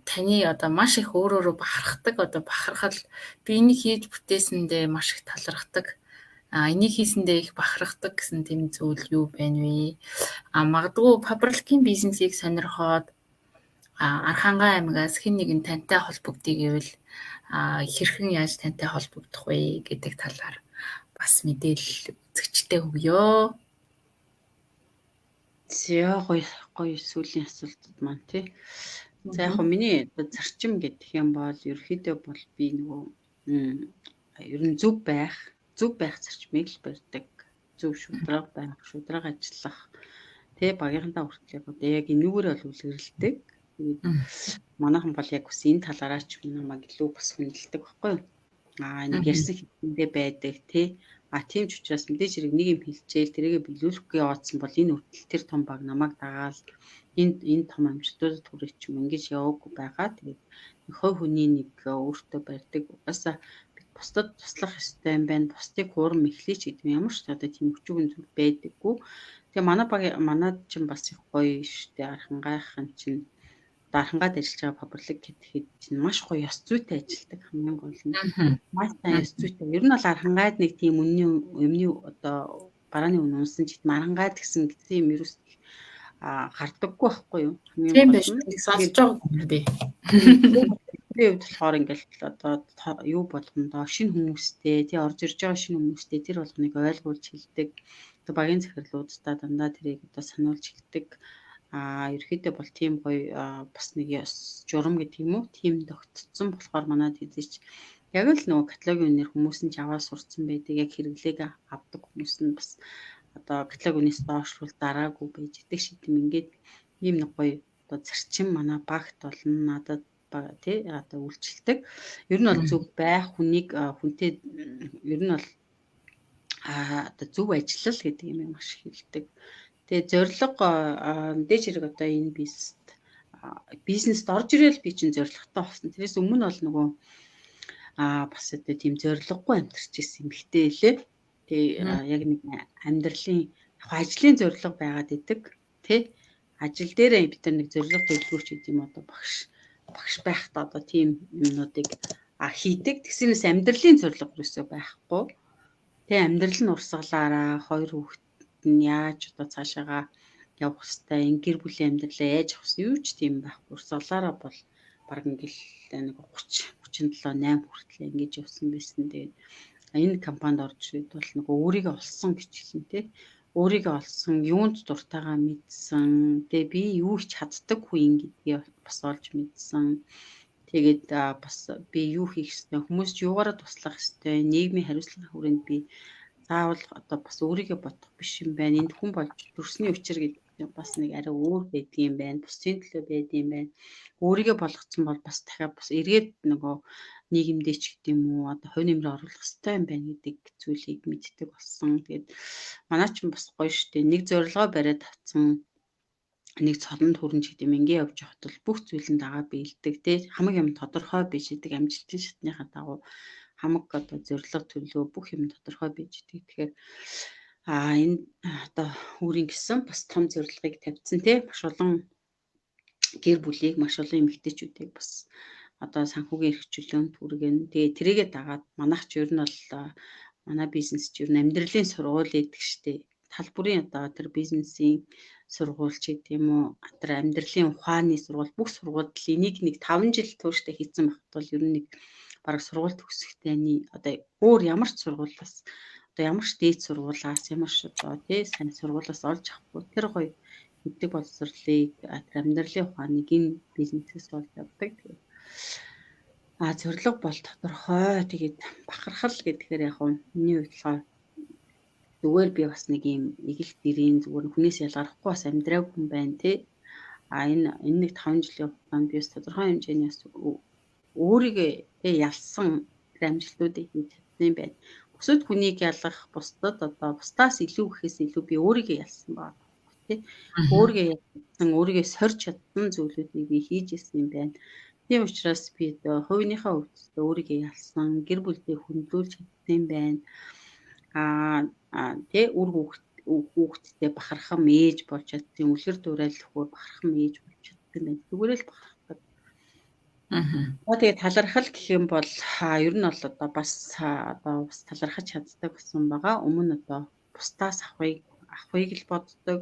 таны маш их өөрөөрөө бахархал би энийг хийж бүтээсэндээ маш их талархдаг. Энийг хийсэндээ их бахархдаг гэсэн тийм зүйл юу байна вэ? Магадгүй Faberlic-ийн бизнесийг сонирхоод Архангай аймагаас хэн нэгэн тантай холбогдъё гэвэл хэрхэн яаж тантай холбогдох вэ гэдэг талаар бас мэдээлэл үзэгчтэй өгье. зөө гоё сүүлийн асуултууд маань тий. За яг миний зарчим гэдэг юм бол ерөөхдөө бол би нөгөө ер нь зөв байх зарчмыг л барьдаг. Зөв шударга байх, шударга ажиллах. Тэ багийнхантаа хүртэл яг энүүгээр бол үлгэрэлдэг. Тэгээд манайхан бол яг бас энэ талаараа ч намайг илүү бас хүндэлдэг байхгүй юу? Нэг ярьсан хэвчэндээ байдаг тий. Тийм ч учраас мэдээж хэрэг нэг юм хэлчихээл тэрийгэ биелүүлэхгүй яваадсан бол энэ үртэл тэр том баг намайг дагаал энэ том амжилтуудад хүрэх ч юм ингэж яваагүй байгаа. Тэгээд хувь хүний нэг өөртөө барьдаг. Угаасаа бид бусдад туслах ёстой юм байна. Бусдыг хуурам эхлэе ч гэдэг юм ямар ч тийм өчүүгэн зүйл байдаггүй. Тэгээ манад чинь бас их гоё штэ Архангайхан чинь Архангайд ажиллаж байгаа Faberlic гэхэд чинь маш гоё ёс зүйтэй ажилдаг хамгийн гол нь. Маш сайн ёс зүйтэй. Ер нь бол Архангайд нэг тийм өмнө барааны үнэ унсан ч гэдэм Архангайд гэсэн юм ерөөс гардаггүй байхгүй юу? Тийм байж сонсож байгаа би. Би хувьд болохоор ингээл юу болгондоо шинэ хүмүүстэй тий орж ирж байгаа шинэ хүмүүстэй тэр болгоныг ойлгуулж хэлдэг. Багийн захирлуудтай дандаа тэрийг сануулж хэлдэг. Ерөөхдөө бол тийм гоё бас нэг журам гэдэг юм уу? Тийм тогтцсон болохоор манад хэзээч яг л нөгөө каталогийн үнээр хүмүүс нь аваад сурцсан байдаг. Яг хэрэглээг авдаг хүмүүс нь бас каталогийн үнээс доошлуул дараагүй байж идэг шиг юм. Ингээд ийм нэг гоё зарчим манай багт болно надад тий үйлчлдэг. Ер нь бол зөв байх хүнийг хүнтэй ер нь бол зөв ажиллал гэдэг юм маш хэлдэг. Тэгээ зорилго мэдээж хэрэг энэ бизнест орж ирээл би чинь зорилготой болсон. Тэрээс өмнө бол нөгөө бас тийм зорилгогүй амьдарч ирсэн юм хтэй лээ. Тэгээ яг нэг амьдралын ажлын зорилго байгаад идэг тий. Ажил дээрээ бид нэг зорилго төлөвлөгөөч гэдэг юм багш байхдаа тийм юмнуудыг хийдэг. Тэгсээс амьдралын зорилго юусоо байхгүй. Тэгээ амьдрал нь урсгалаараа хоёр хүүхэд нь яаж цаашаага явах хэвээр гэр бүлийн амьдралаа яаж авах юу ч тийм байхгүй. Урсгалаараа бол баг ингээл нэг 37 8 хүртэл ингэж явсан байсан. Тэгээд энэ компанид орж ирээд бол нөгөө өөрийгөө олсон гэж хэлнэ тий. Өөрийгөө олсон, юунд дуртайгаа мэдсэн. Тэгээ би юу ч чаддаг хүн гэдгийг бас олж мэдсэн. Тэгээд бас би юу хийх ёстой, хүмүүст юугаараа туслах ёстой, нийгмийн хариуцлагын хүрээнд би заавал бас өөрийгөө бодох биш юм байна. Энд хүн болж төрсний учир гэдэг бас нэг арай өөр байдгийн байна. Бусдын төлөө байдгийн байна. Өөрийгөө болгоцсон бол бас дахиад бас эргээд нөгөө нийгэмдээ ч гэдэг юм уу хувь нэмрээ оруулах хэрэгтэй юм байна гэдэг зүйлийг мэддэг болсон. Тэгээд манай ч бас гоё штэ. Нэг зорилгоо бариад авсан нэг цолонд хүрэн ч гэдэг юм ингээ явж явахад бол бүх зүйлэн дагаа биелдэг тий хамаг юм тодорхой биш гэдэг амжилтын шатныхаа дагуу хамаг зорилго төлөө бүх юм тодорхой байж идэг. Тэгэхээр энэ өөрийн гэсэн бас том зорилгыг тавьсан тий маш олон гэр бүлийг маш олон эмэгтэйчүүдийг бас санхүүгийн эрхчлөөнд хүргэн. Тэгээ тэрийгэ дагаад манайх ч ер нь бол манай бизнес ч ер нь амьдралын сургууль гэдэг штэ. Тал бүрийн тэр бизнесийн сургууль ч гэдэг юм уу тэр амьдралын ухааны сургууль бүх сургууль энийг нэг 5 жил тууштай хийцэн багт бол ер нь нэг бараг сургууль төгсөхтэйний одоо өөр ямар ч сургуулиас одоо ямар ч дээд сургуулиас ямар ч одоо тий сайн сургуулиас олж авахгүй тэр гоё мэддэг боловсролыг тэр амьдралын ухааныг энэ бизнесээс болж авдаг. Зорилго бол тодорхой. Тэгээд бахархал гэдгээр яг нь миний хувьд болохоор зүгээр би бас нэг юм эгэл дэрийн зүгээр хүнээс ялгарахгүй бас амьдраагүй хүн байна тий. Энэ нэг 5 жилийн хугацаанд би бас тодорхой хэмжээний бас өөрийгөө ялсан тэр амжилтуудыг хийж чадсан юм байна. Бусад хүнийг ялгах, бусдад одоо бусдаас илүү гэхээс илүү би өөрийгөө ялсан байна. Тий. Өөрийгөө ялсан, өөрийгөө сорж чадсан зүйлүүдийг би хийж ирсэн юм байна. Тийм учраас би одоо хувийнхаа хувьд өөрийгөө ялсан, гэр бүлдээ хөндлүүлж чадсан юм байна. Тэ үр хүүхдтэй бахархам ээж болж чадсан, үлгэр дуурайлахгүй бахархам ээж болж чадсан байна. Зүгээр л бахархдаг. Тэгээд талархал гэх юм бол ер нь бол одоо бас талархаж чаддаг гэсэн байгаа. Өмнө одоо бусдаас авахыг л боддог.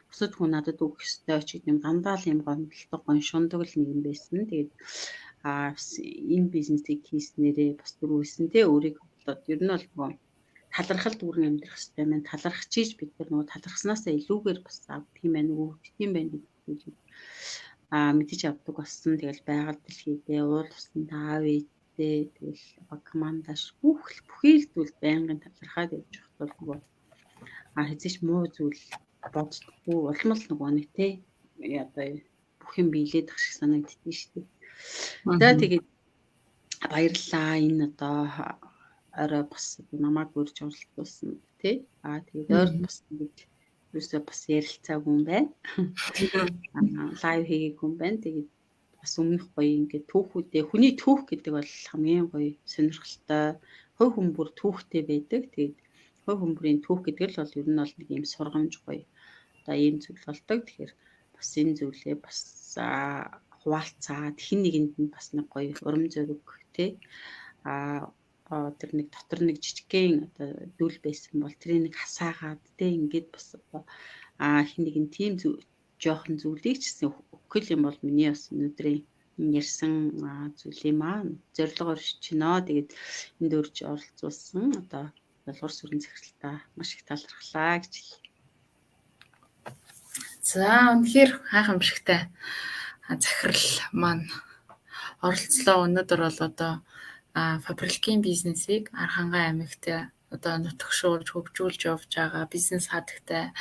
Бусад хүн надад өгөх ёстой ч гэдэг юм дандаа л юм гомдлдог, гоншундаг л нэг юм байсан. Тэгээд энэ бизнесийг хийснээрээ бас дөрвөөсөн те өөрийгөө бодлоод ер нь бол талархал дүүрэн амьдрах хэрэгтэй байна. Талархаж ийж бид нөгөө талархснаасаа илүүгээр бас авдаг юм байна уу? Тийм байна гэдэг мэдэж авдаг болсон. Тэгэл байгаль дэлхийдээ уул усанд аав ээжтэй тэгэл командаш бүхий л зүйл байнгын талархаад явж явах бол хэзээ ч муу зүйл боддоггүй улмал нөгөө нэг те одоо бүх юм биелээд ах шиг санагддээ шүү дээ. За тэгээд баярлалаа. Энэ одоо орой бас намайг үрж оролцуулсан тий. Тэгээд ойр бас нэг юусаа бас ярилцаагүй юм байна. Лайв хийгээгүй юм байна. Тэгээд бас өмнөх гоё ингээд түүхүүдээ хүний түүх гэдэг бол хамгийн гоё сонирхолтой. Хувь хүн бүр түүхтэй байдаг. Тэгээд хувь хүмүүрийн түүх гэдэг л бол ер нь бол нэг юм сургамж гоё. Одоо ийм зүйл болдог. Тэгэхээр бас энэ зүйлээ бас хуваалцаад хин нэгэнд нь бас нэг гоё урам зориг тий. Тэр нэг дотор нэг жижигхэн одоо дүл байсан бол тэрийг нэг хасаагаад тий ингээд бас одоо хин нэгэн тийм жоохон зүйлийг ч гэсэн өгөх юм бол миний бас өнөөдрийн ярьсан зүйл юм зорилгоор шичнэ. Тэгээд энд өрж оролцуулсан одоо Ялгуур сүрэн захиралтаа маш их талархлаа гэж хэлье. За үнэхээр гайхамшигтай захирал маань оролцлоо. Өнөөдөр бол одоо фабрикийн бизнесийг Архангай аймагт одоо нутагшуулж хөгжүүлж явж байгаа бизнес хадагтай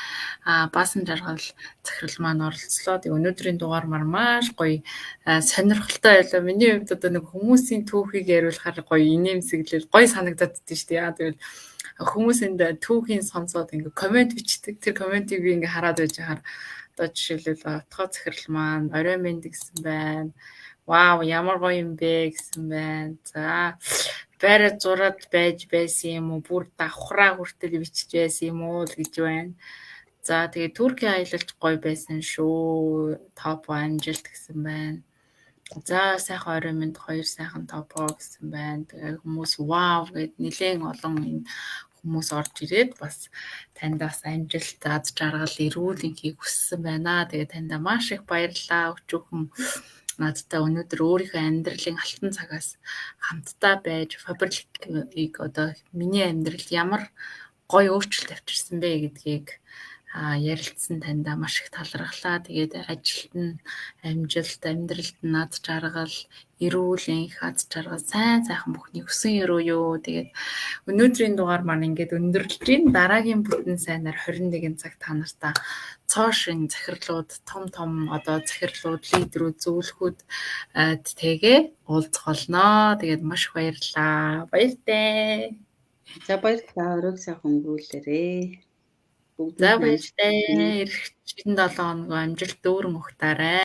баасан жаргал захирал маань оролцлоо. Тэгээ өнөөдрийн дугаар маш гоё сонирхолтой байлаа. Миний хувьд одоо нэг хүмүүсийн түүхийг яриулахаар гоё инээмсэглэл гоё санагдаад дээ шүү дээ. Тэгвэл хүмүүс энд түүхийн сонсоод ингээ комент бичдэг. Тэр комментиг би ингээ хараад байж байгаа. Одоо жишээлбэл отгоо захирал маань орой мэнд гэсэн байна. Вау, ямар гоё юм бэ гэсэн байна. За, байраа зураад байж байсан юм уу? Бүр давхраа хүртэл бичиж байсан юм уу гэж байна. За, тэгээ Туркийн аялалч гоё байсан шүү. Топ амжилт гэсэн байна. За, сайхан орой мэнд 2 сайхан топоо гэсэн байна. Тэгээ хүмүүс вау гэд нэлээд олон хүмүүс орж ирээд бас танд бас амжилт аз жаргал эрүүл энхийг хүссэн байна. Тэгээ танд маш их баярлалаа. Өчүүхэн надтай өнөөдөр өөрийнхөө амьдралын алтан цагаас хамтдаа байж фабрикийг одоо миний амьдралд ямар гоё өөрчлөлт авчирсан бэ гэдгийг ярилцсан танд маш их талархлаа. Тэгээд ажилд нь амжилт, амьдралд нь аз жаргал, эрүүл энх аз жаргал, сайхан бүхний өсөн өрөө юу. Тэгээд өнөөдрийн дугаар маань ингээд өндөрлж байна. Дараагийн бүтэн сайнаар 21 цаг та нартай цоошин захирлууд, том одоо захирлууд, лидерүүд, зөвлөхүүд тэгээ уулзах болно. Тэгээд маш их баярлалаа. Баяртай. За баярлалаа. Оройг сайхан өнгөрүүлээрэй. За баяртай. Эх 7 хоног амжилт дүүрэн ухтаарай.